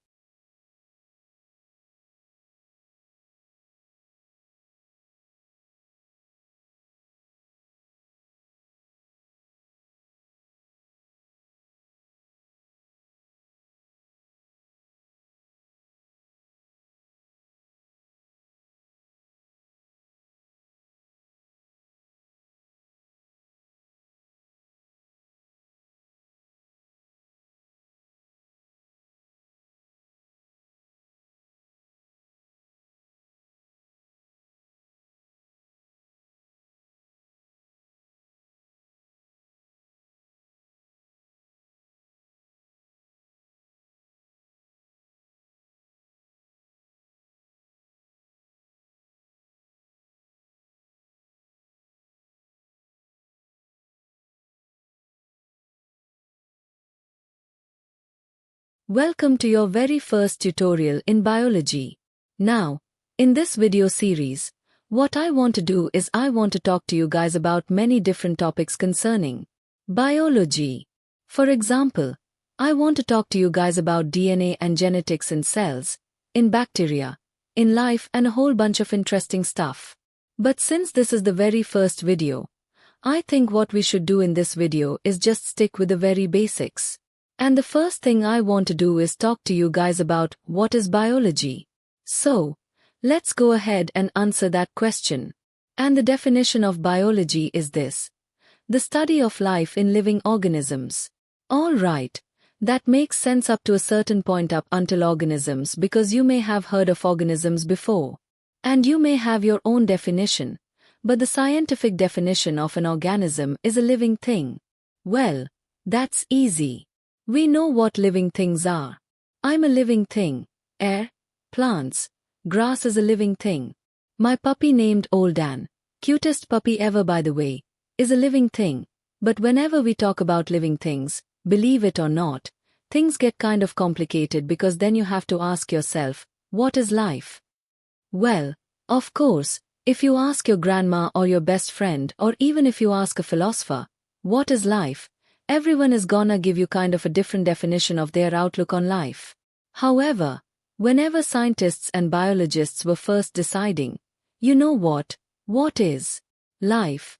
Welcome to your very first tutorial in biology. Now, in this video series, what I want to do is I want to talk to you guys about many different topics concerning biology. For example, I want to talk to you guys about DNA and genetics in cells, in bacteria, in life, and a whole bunch of interesting stuff. But since this is the very first video, I think what we should do in this video is just stick with the very basics. And the first thing I want to do is talk to you guys about what is biology. So, let's go ahead and answer that question. And the definition of biology is this: the study of life in living organisms. All right, That makes sense up to a certain point up until organisms, because you may have heard of organisms before. And you may have your own definition, but the scientific definition of an organism is a living thing. Well, that's easy. We know what living things are. I'm a living thing. Air, plants, grass is a living thing. My puppy named Old Dan, cutest puppy ever by the way, is a living thing. But whenever we talk about living things, believe it or not, things get kind of complicated, because then you have to ask yourself, what is life? Well, of course, if you ask your grandma or your best friend, or even if you ask a philosopher, what is life? Everyone is gonna give you kind of a different definition of their outlook on life. However, whenever scientists and biologists were first deciding, you know what is life?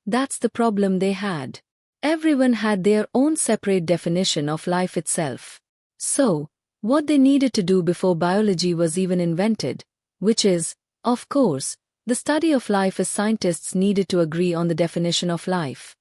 That's the problem they had. Everyone had their own separate definition of life itself. So, what they needed to do before biology was even invented, which is, of course, the study of life, is scientists needed to agree on the definition of life.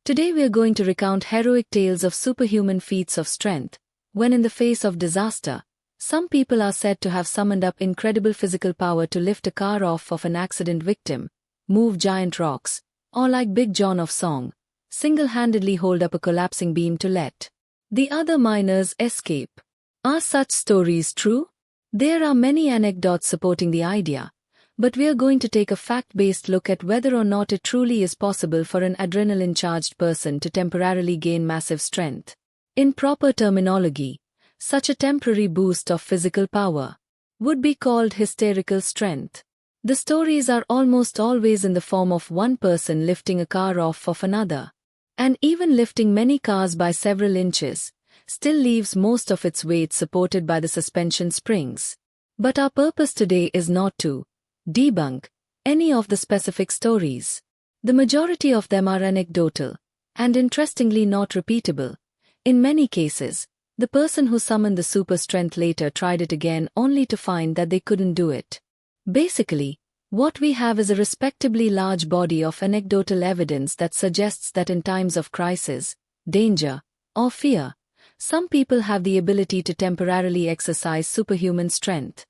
Today we are going to recount heroic tales of superhuman feats of strength, when in the face of disaster, some people are said to have summoned up incredible physical power to lift a car off of an accident victim, move giant rocks, or like Big John of Song, single-handedly hold up a collapsing beam to let the other miners escape. Are such stories true? There are many anecdotes supporting the idea, but we are going to take a fact-based look at whether or not it truly is possible for an adrenaline-charged person to temporarily gain massive strength. In proper terminology, such a temporary boost of physical power would be called hysterical strength. The stories are almost always in the form of one person lifting a car off of another. And even lifting many cars by several inches still leaves most of its weight supported by the suspension springs. But our purpose today is not to debunk any of the specific stories. The majority of them are anecdotal, and interestingly not repeatable. In many cases, the person who summoned the super strength later tried it again only to find that they couldn't do it. Basically, what we have is a respectably large body of anecdotal evidence that suggests that in times of crisis, danger, or fear, some people have the ability to temporarily exercise superhuman strength.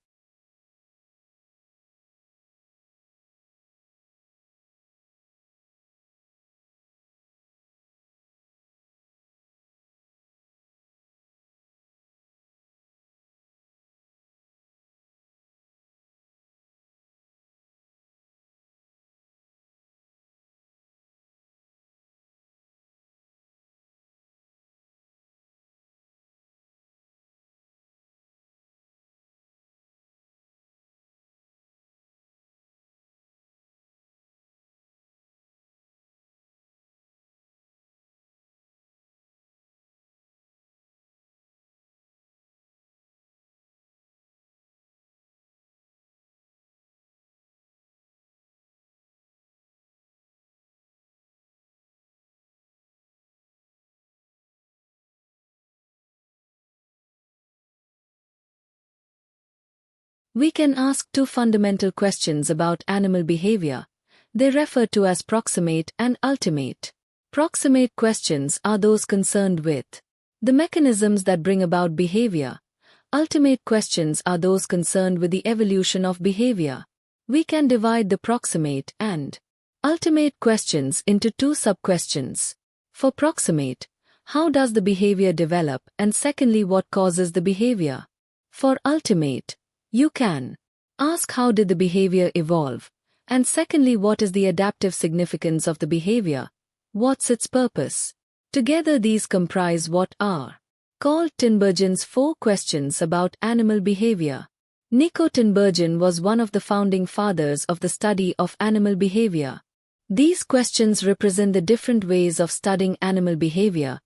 We can ask two fundamental questions about animal behavior. They refer to as proximate and ultimate. Proximate questions are those concerned with the mechanisms that bring about behavior. Ultimate questions are those concerned with the evolution of behavior. We can divide the proximate and ultimate questions into two sub-questions. For proximate, How does the behavior develop, and secondly, what causes the behavior? For ultimate, you can ask how did the behavior evolve, and secondly, what is the adaptive significance of the behavior? What's its purpose? Together these comprise what are called Tinbergen's 4 questions about animal behavior. Nico Tinbergen was one of the founding fathers of the study of animal behavior. These questions represent the different ways of studying animal behavior,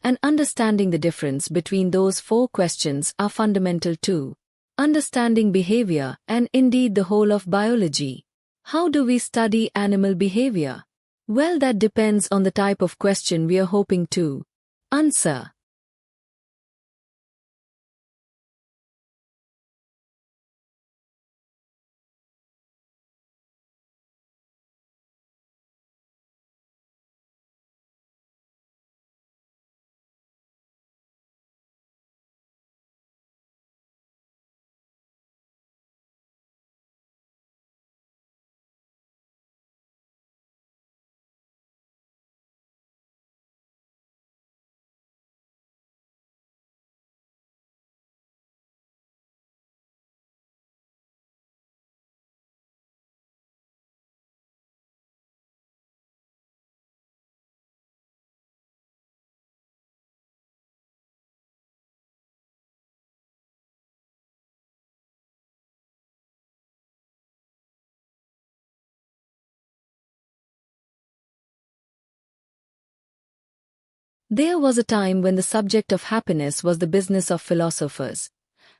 and understanding the difference between those 4 questions are fundamental to understanding behavior and indeed the whole of biology. How do we study animal behavior? Well, that depends on the type of question we are hoping to answer. There was a time when the subject of happiness was the business of philosophers,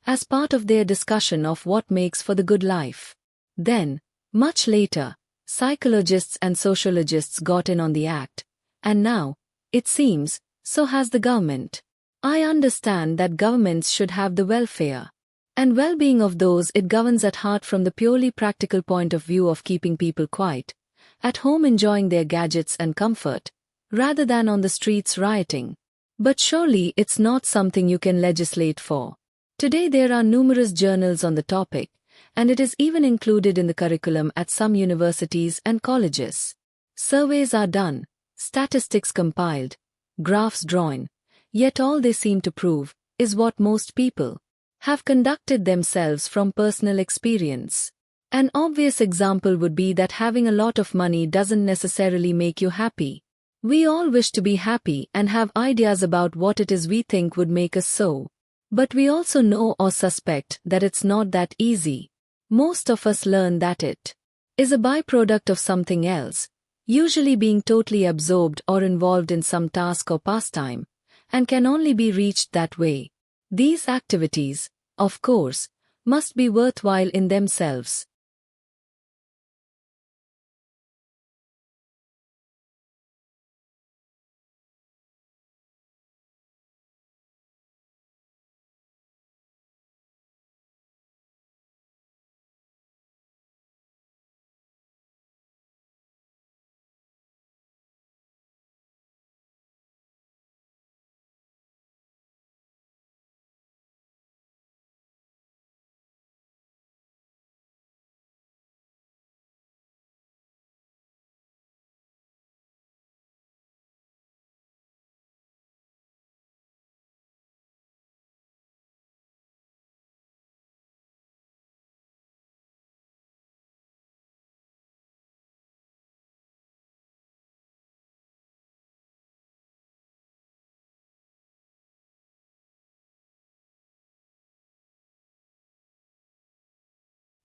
as part of their discussion of what makes for the good life. Then, much later, psychologists and sociologists got in on the act, and now, it seems, so has the government. I understand that governments should have the welfare and well-being of those it governs at heart from the purely practical point of view of keeping people quiet, at home enjoying their gadgets and comfort, rather than on the streets rioting. But surely it's not something you can legislate for. Today there are numerous journals on the topic, and it is even included in the curriculum at some universities and colleges. Surveys are done, statistics compiled, graphs drawn, yet all they seem to prove is what most people have conducted themselves from personal experience. An obvious example would be that having a lot of money doesn't necessarily make you happy. We all wish to be happy and have ideas about what it is we think would make us so. But we also know or suspect that it's not that easy. Most of us learn that it is a byproduct of something else, usually being totally absorbed or involved in some task or pastime, and can only be reached that way. These activities, of course, must be worthwhile in themselves.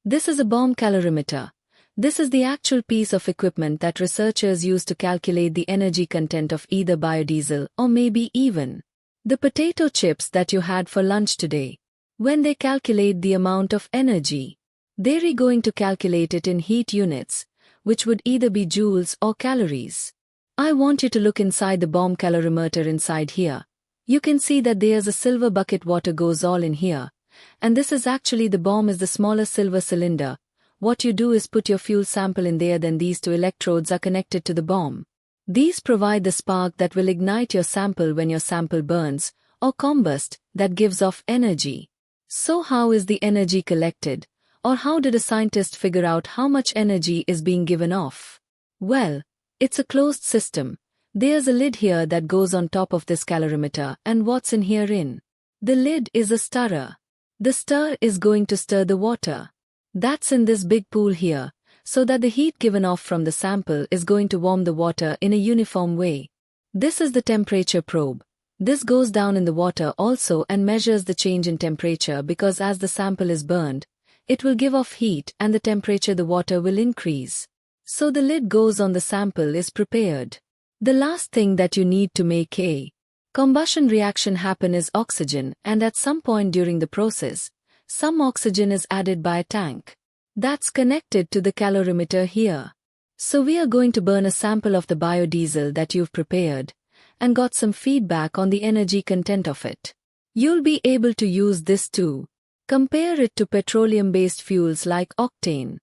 This is a bomb calorimeter. This is the actual piece of equipment that researchers use to calculate the energy content of either biodiesel or maybe even the potato chips that you had for lunch today. When they calculate the amount of energy, they're going to calculate it in heat units, which would either be joules or calories. I want you to look inside the bomb calorimeter inside here. You can see that there's a silver bucket, water goes all in here. And this is actually the bomb is the smaller silver cylinder. What you do is put your fuel sample in there, then these 2 electrodes are connected to the bomb. These provide the spark that will ignite your sample when your sample burns, or combust, that gives off energy. So how is the energy collected? Or how did a scientist figure out how much energy is being given off? Well, it's a closed system, There's a lid here that goes on top of this calorimeter, and what's in here? The lid is a stirrer. The stir is going to stir the water. That's in this big pool here, so that the heat given off from the sample is going to warm the water in a uniform way. This is the temperature probe. This goes down in the water also and measures the change in temperature, because as the sample is burned, it will give off heat and the temperature the water will increase. So the lid goes on, the sample is prepared. The last thing that you need to make a combustion reaction happen is oxygen, and at some point during the process, some oxygen is added by a tank that's connected to the calorimeter here. So we are going to burn a sample of the biodiesel that you've prepared and got some feedback on the energy content of it. You'll be able to use this to compare it to petroleum-based fuels like octane.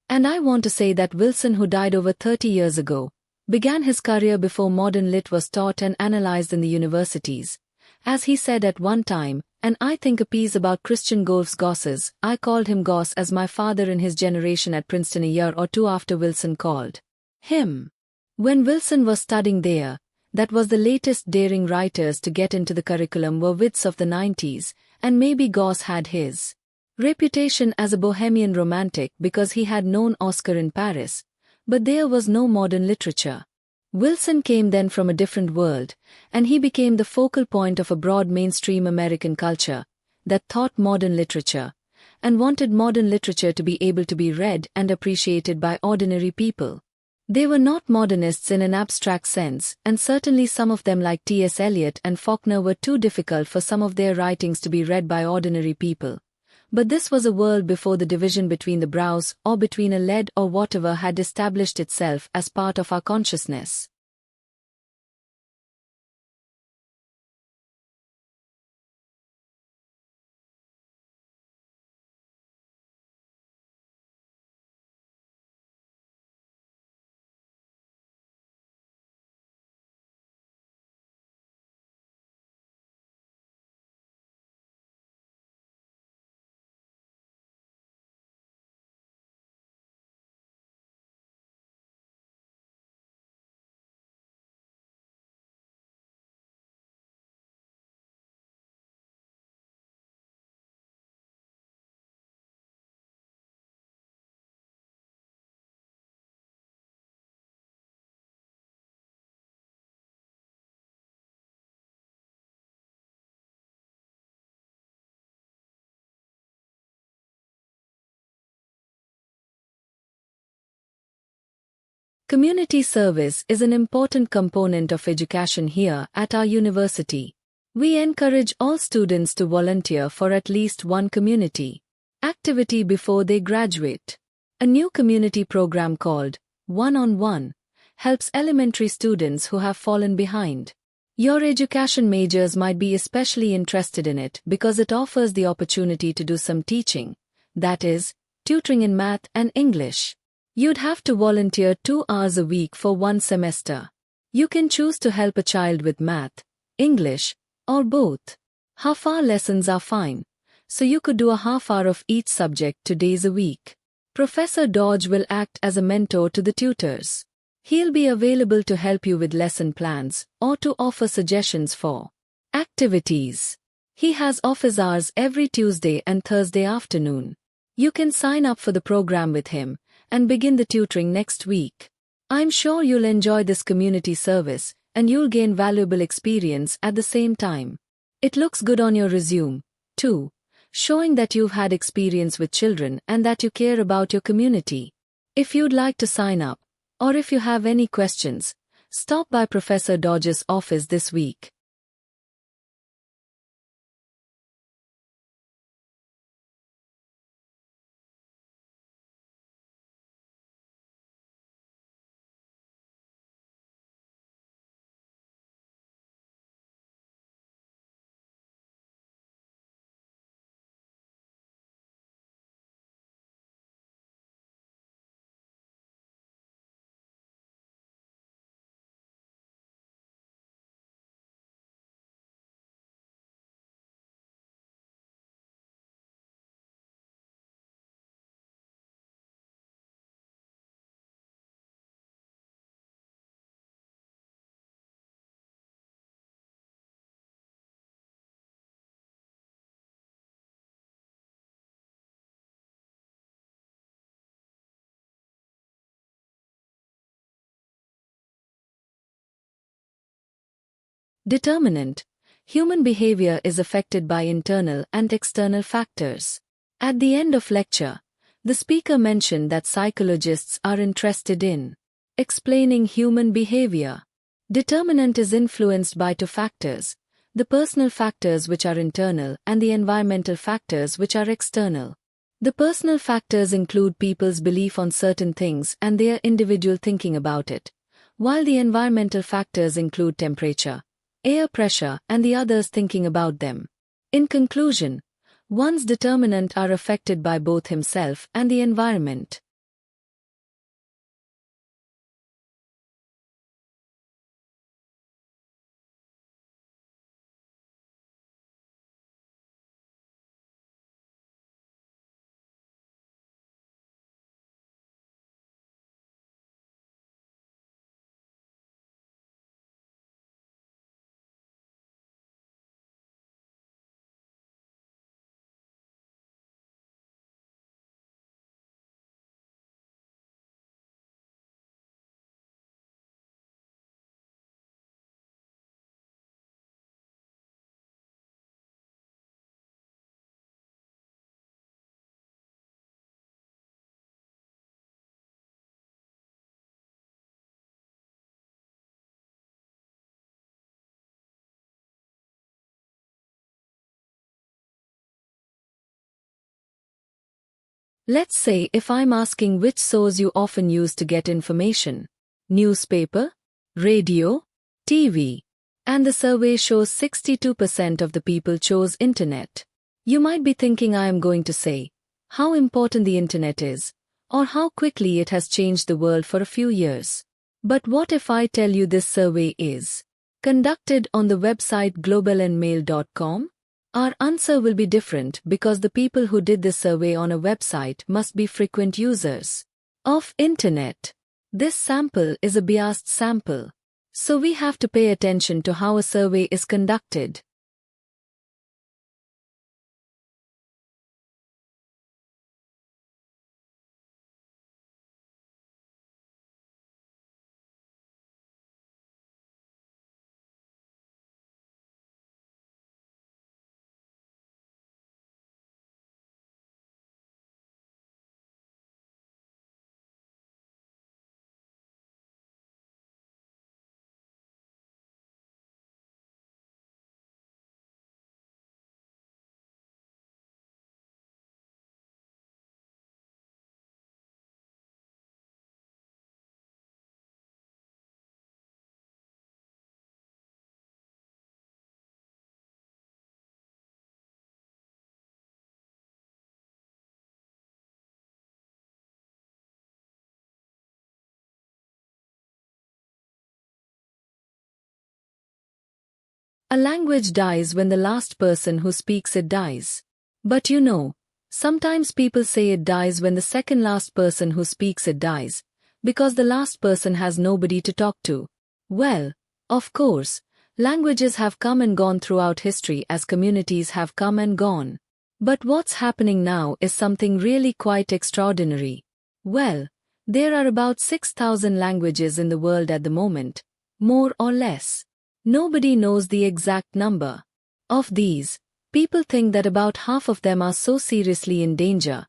And I want to say that Wilson, who died over 30 years ago, began his career before modern lit was taught and analyzed in the universities. As he said at one time, and I think a piece about Christian Golf's Gosses, I called him Goss as my father in his generation at Princeton a year or two after Wilson called him. When Wilson was studying there, that was the latest daring writers to get into the curriculum were wits of the 90s, and maybe Goss had his reputation as a bohemian romantic because he had known Oscar in Paris, but there was no modern literature. Wilson came then from a different world, and he became the focal point of a broad mainstream American culture that thought modern literature, and wanted modern literature to be able to be read and appreciated by ordinary people. They were not modernists in an abstract sense, and certainly some of them like T.S. Eliot and Faulkner were too difficult for some of their writings to be read by ordinary people. But this was a world before the division between the brows or between a lead or whatever had established itself as part of our consciousness. Community service is an important component of education here at our university. We encourage all students to volunteer for at least one community activity before they graduate. A new community program called One-on-One helps elementary students who have fallen behind. Your education majors might be especially interested in it because it offers the opportunity to do some teaching, that is, tutoring in math and English. You'd have to volunteer 2 hours a week for one semester. You can choose to help a child with math, English, or both. Half-hour lessons are fine, so you could do a half-hour of each subject 2 days a week. Professor Dodge will act as a mentor to the tutors. He'll be available to help you with lesson plans or to offer suggestions for activities. He has office hours every Tuesday and Thursday afternoon. You can sign up for the program with him and begin the tutoring next week. I'm sure you'll enjoy this community service and you'll gain valuable experience at the same time. It looks good on your resume, too, showing that you've had experience with children and that you care about your community. If you'd like to sign up, or if you have any questions, stop by Professor Dodge's office this week. Determinant. Human behavior is affected by internal and external factors. At the end of lecture, the speaker mentioned that psychologists are interested in explaining human behavior. Determinant is influenced by two factors: the personal factors which are internal and the environmental factors which are external. The personal factors include people's belief on certain things and their individual thinking about it, while the environmental factors include temperature, air pressure, and the others thinking about them. In conclusion, one's determinant are affected by both himself and the environment. Let's say if I'm asking which source you often use to get information: newspaper, radio, TV, and the survey shows 62% of the people chose internet. You might be thinking I am going to say how important the internet is, or how quickly it has changed the world for a few years. But what if I tell you this survey is conducted on the website globalandmail.com? Our answer will be different because the people who did this survey on a website must be frequent users of internet. This sample is a biased sample, so we have to pay attention to how a survey is conducted. A language dies when the last person who speaks it dies. But you know, sometimes people say it dies when the second last person who speaks it dies, because the last person has nobody to talk to. Well, of course, languages have come and gone throughout history as communities have come and gone. But what's happening now is something really quite extraordinary. Well, there are about 6,000 languages in the world at the moment, more or less. Nobody knows the exact number. Of these, people think that about half of them are so seriously in danger,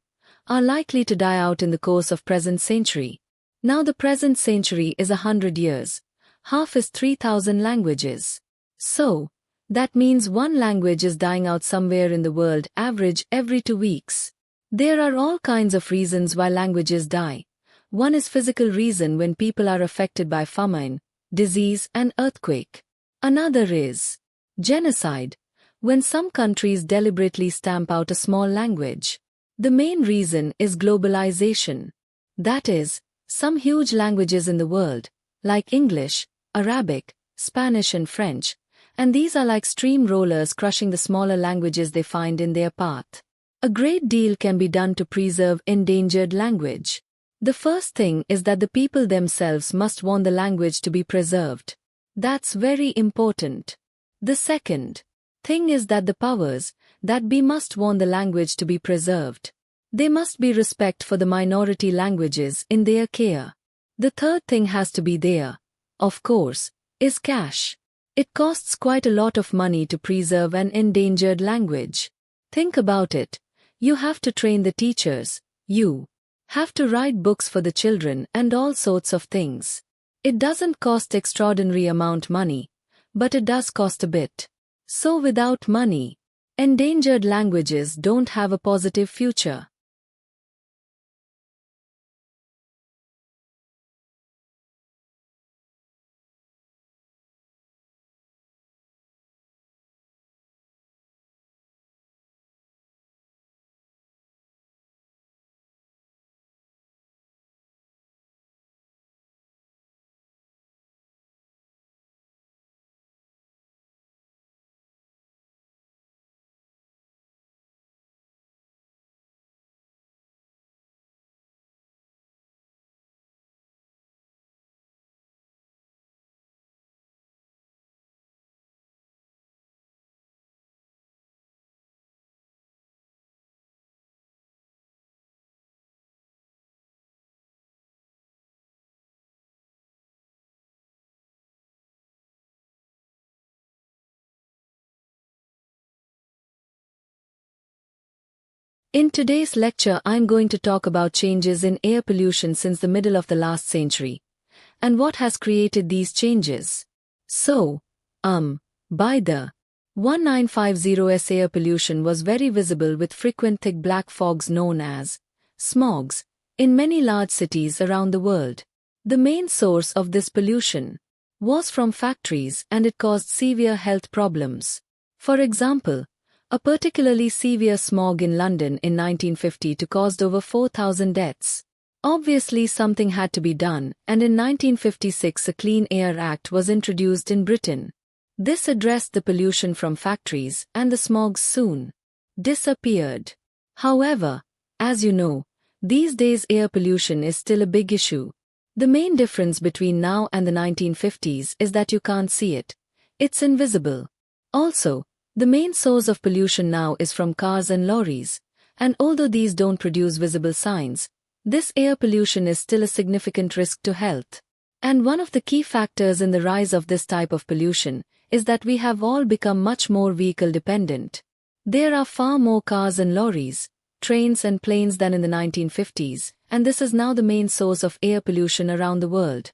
are likely to die out in the course of present century. Now the present century is 100 years. Half is 3,000 languages. So, that means one language is dying out somewhere in the world average every 2 weeks. There are all kinds of reasons why languages die. One is physical reason when people are affected by famine, disease and earthquake. Another is genocide, when some countries deliberately stamp out a small language. The main reason is globalization. That is, some huge languages in the world, like English, Arabic, Spanish and French, and these are like steamrollers crushing the smaller languages they find in their path. A great deal can be done to preserve endangered language. The first thing is that the people themselves must want the language to be preserved. That's very important. The second thing is that the powers that be must want the language to be preserved. There must be respect for the minority languages in their care. The third thing has to be there, of course, is cash. It costs quite a lot of money to preserve an endangered language. Think about it. You have to train the teachers, you have to write books for the children and all sorts of things. It doesn't cost extraordinary amount money, but it does cost a bit. So without money, endangered languages don't have a positive future. In today's lecture, I'm going to talk about changes in air pollution since the middle of the last century, and what has created these changes. So, by the 1950s, air pollution was very visible with frequent thick black fogs known as smogs in many large cities around the world. The main source of this pollution was from factories and it caused severe health problems. For example, a particularly severe smog in London in 1950 caused over 4,000 deaths. Obviously something had to be done, and in 1956 a Clean Air Act was introduced in Britain. This addressed the pollution from factories and the smog soon disappeared. However, as you know, these days air pollution is still a big issue. The main difference between now and the 1950s is that you can't see it. It's invisible. Also, the main source of pollution now is from cars and lorries, and although these don't produce visible signs, this air pollution is still a significant risk to health. And one of the key factors in the rise of this type of pollution is that we have all become much more vehicle dependent. There are far more cars and lorries, trains and planes than in the 1950s, and this is now the main source of air pollution around the world.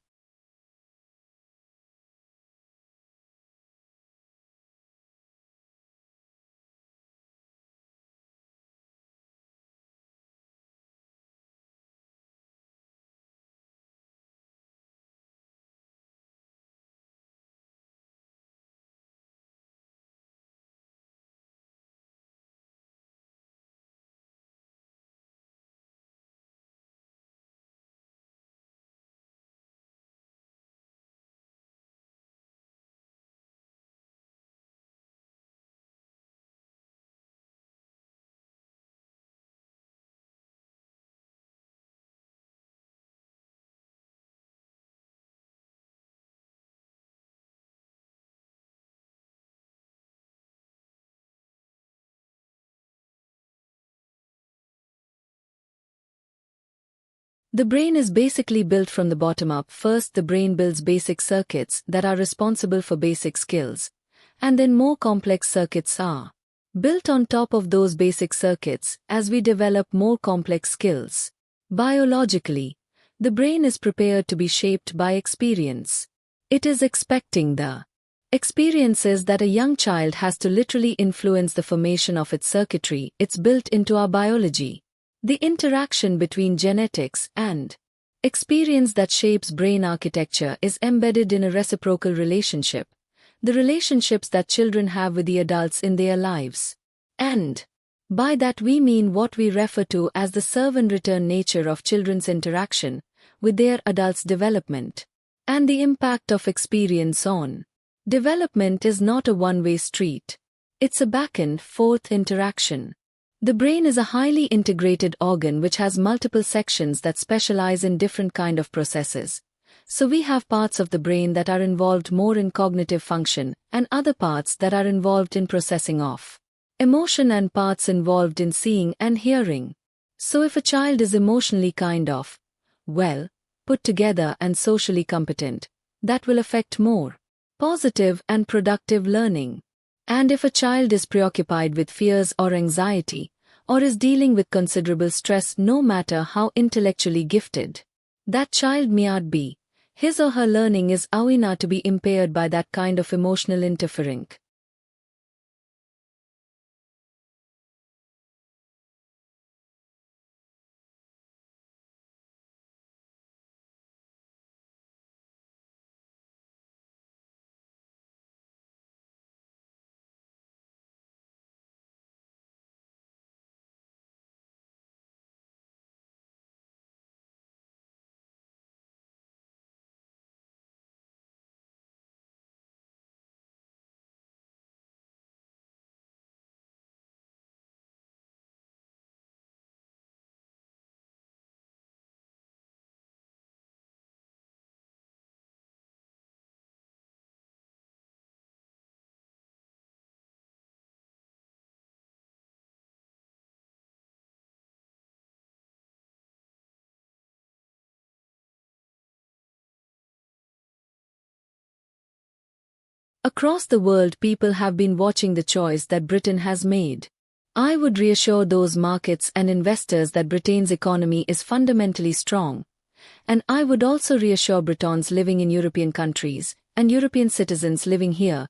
The brain is basically built from the bottom up. First, the brain builds basic circuits that are responsible for basic skills, and then more complex circuits are built on top of those basic circuits as we develop more complex skills. Biologically, the brain is prepared to be shaped by experience. It is expecting the experiences that a young child has to literally influence the formation of its circuitry. It's built into our biology. The interaction between genetics and experience that shapes brain architecture is embedded in a reciprocal relationship, the relationships that children have with the adults in their lives. And by that we mean what we refer to as the serve-and-return nature of children's interaction with their adults' development. And the impact of experience on development is not a one-way street. It's a back-and-forth interaction. The brain is a highly integrated organ which has multiple sections that specialize in different kind of processes. So we have parts of the brain that are involved more in cognitive function and other parts that are involved in processing of emotion and parts involved in seeing and hearing. So if a child is emotionally put together and socially competent, that will affect more positive and productive learning. And if a child is preoccupied with fears or anxiety, or is dealing with considerable stress, no matter how intellectually gifted that child may be, his or her learning is going to be impaired by that kind of emotional interfering. Across the world, people have been watching the choice that Britain has made. I would reassure those markets and investors that Britain's economy is fundamentally strong. And I would also reassure Britons living in European countries and European citizens living here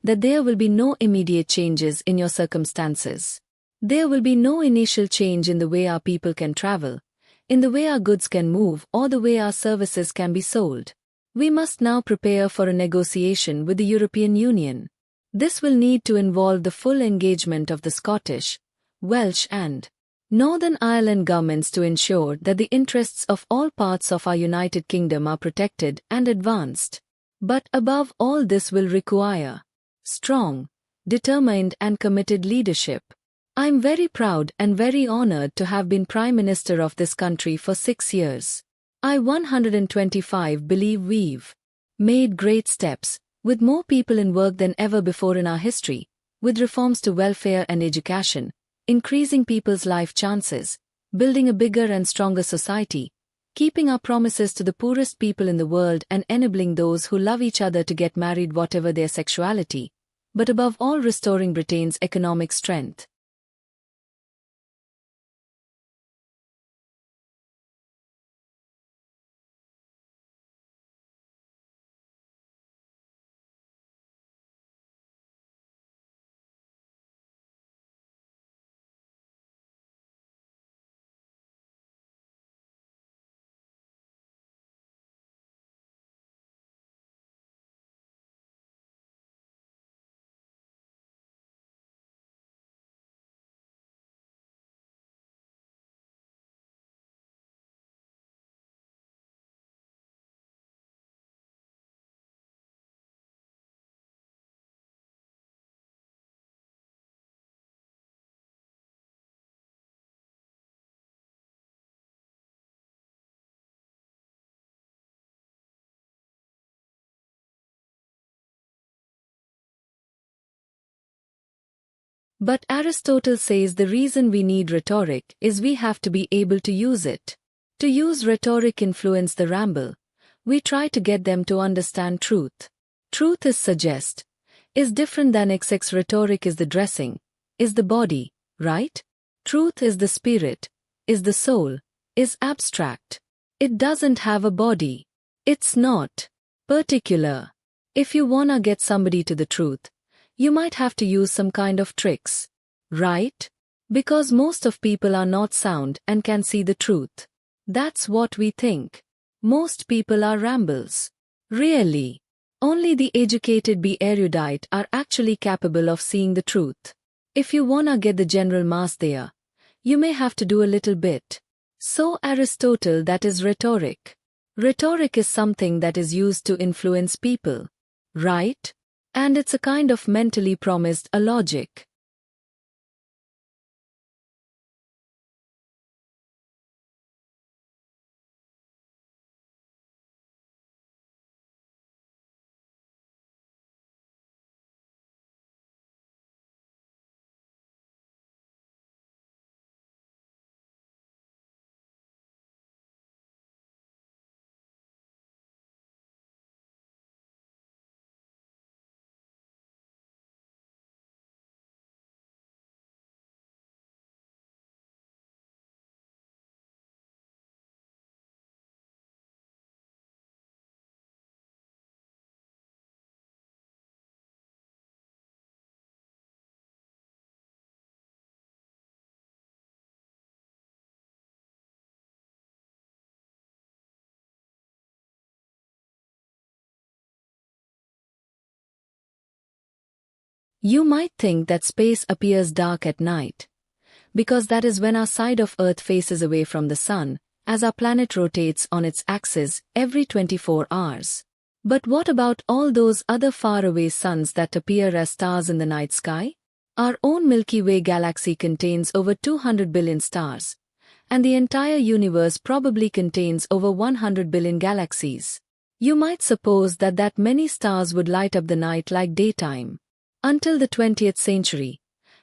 that there will be no immediate changes in your circumstances. There will be no initial change in the way our people can travel, in the way our goods can move, or the way our services can be sold. We must now prepare for a negotiation with the European Union. This will need to involve the full engagement of the Scottish, Welsh and Northern Ireland governments to ensure that the interests of all parts of our United Kingdom are protected and advanced. But above all, this will require strong, determined and committed leadership. I'm very proud and very honored to have been Prime Minister of this country for 6 years. I 125 believe we've made great steps, with more people in work than ever before in our history, with reforms to welfare and education, increasing people's life chances, building a bigger and stronger society, keeping our promises to the poorest people in the world and enabling those who love each other to get married whatever their sexuality, but above all restoring Britain's economic strength. But Aristotle says the reason we need rhetoric is we have to be able to use it. To use rhetoric influence the ramble, we try to get them to understand truth. Truth is suggest, is different than XX. Rhetoric is the dressing, is the body, right? Truth is the spirit, is the soul, is abstract. It doesn't have a body. It's not particular. If you wanna get somebody to the truth, you might have to use some kind of tricks, right? Because most of people are not sound and can see the truth. That's what we think. Most people are rambles. Really. Only the educated be erudite are actually capable of seeing the truth. If you wanna get the general mass there, you may have to do a little bit. So Aristotle, that is rhetoric. Rhetoric is something that is used to influence people, right? And it's a kind of mentally promised a logic. You might think that space appears dark at night, because that is when our side of Earth faces away from the sun, as our planet rotates on its axis every 24 hours. But what about all those other faraway suns that appear as stars in the night sky? Our own Milky Way galaxy contains over 200 billion stars, and the entire universe probably contains over 100 billion galaxies. You might suppose that that many stars would light up the night like daytime. Until the 20th century,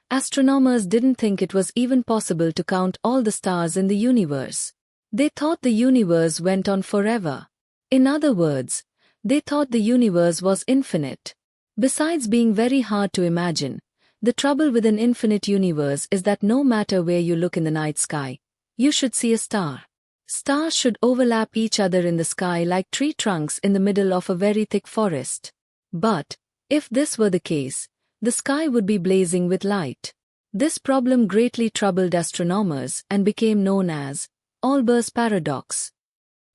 astronomers didn't think it was even possible to count all the stars in the universe. They thought the universe went on forever. In other words, they thought the universe was infinite. Besides being very hard to imagine, the trouble with an infinite universe is that no matter where you look in the night sky, you should see a star. Stars should overlap each other in the sky like tree trunks in the middle of a very thick forest. But, if this were the case, the sky would be blazing with light. This problem greatly troubled astronomers and became known as Olbers' paradox.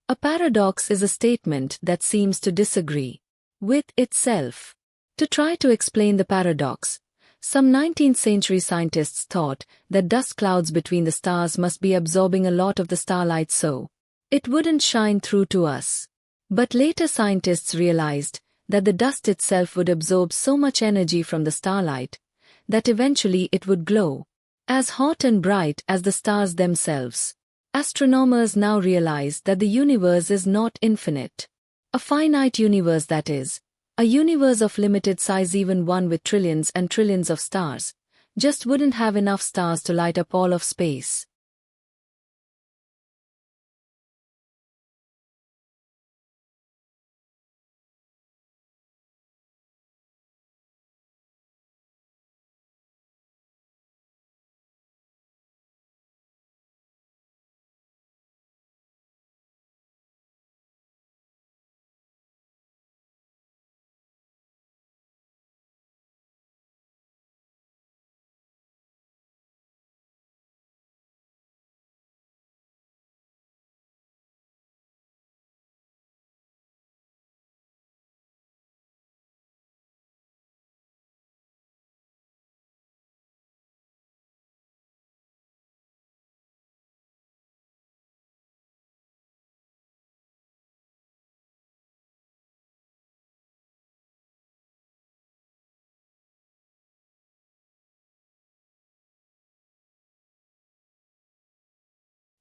A paradox is a statement that seems to disagree with itself. To try to explain the paradox, some 19th century scientists thought that dust clouds between the stars must be absorbing a lot of the starlight so it wouldn't shine through to us. But later scientists realized that the dust itself would absorb so much energy from the starlight that eventually it would glow as hot and bright as the stars themselves. Astronomers now realize that the universe is not infinite. A finite universe, that is, a universe of limited size, even one with trillions and trillions of stars, just wouldn't have enough stars to light up all of space.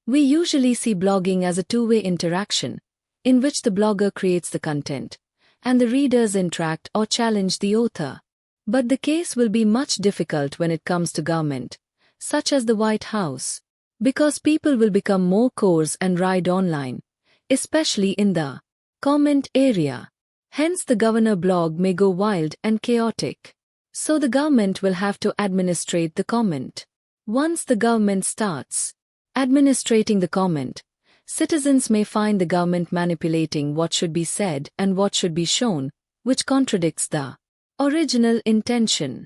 We usually see blogging as a two-way interaction, in which the blogger creates the content, and the readers interact or challenge the author. But the case will be much difficult when it comes to government, such as the White House. Because people will become more coarse and ride online, especially in the comment area. Hence the governor blog may go wild and chaotic. So the government will have to administrate the comment. Once the government starts administrating the comment, citizens may find the government manipulating what should be said and what should be shown, which contradicts the original intention.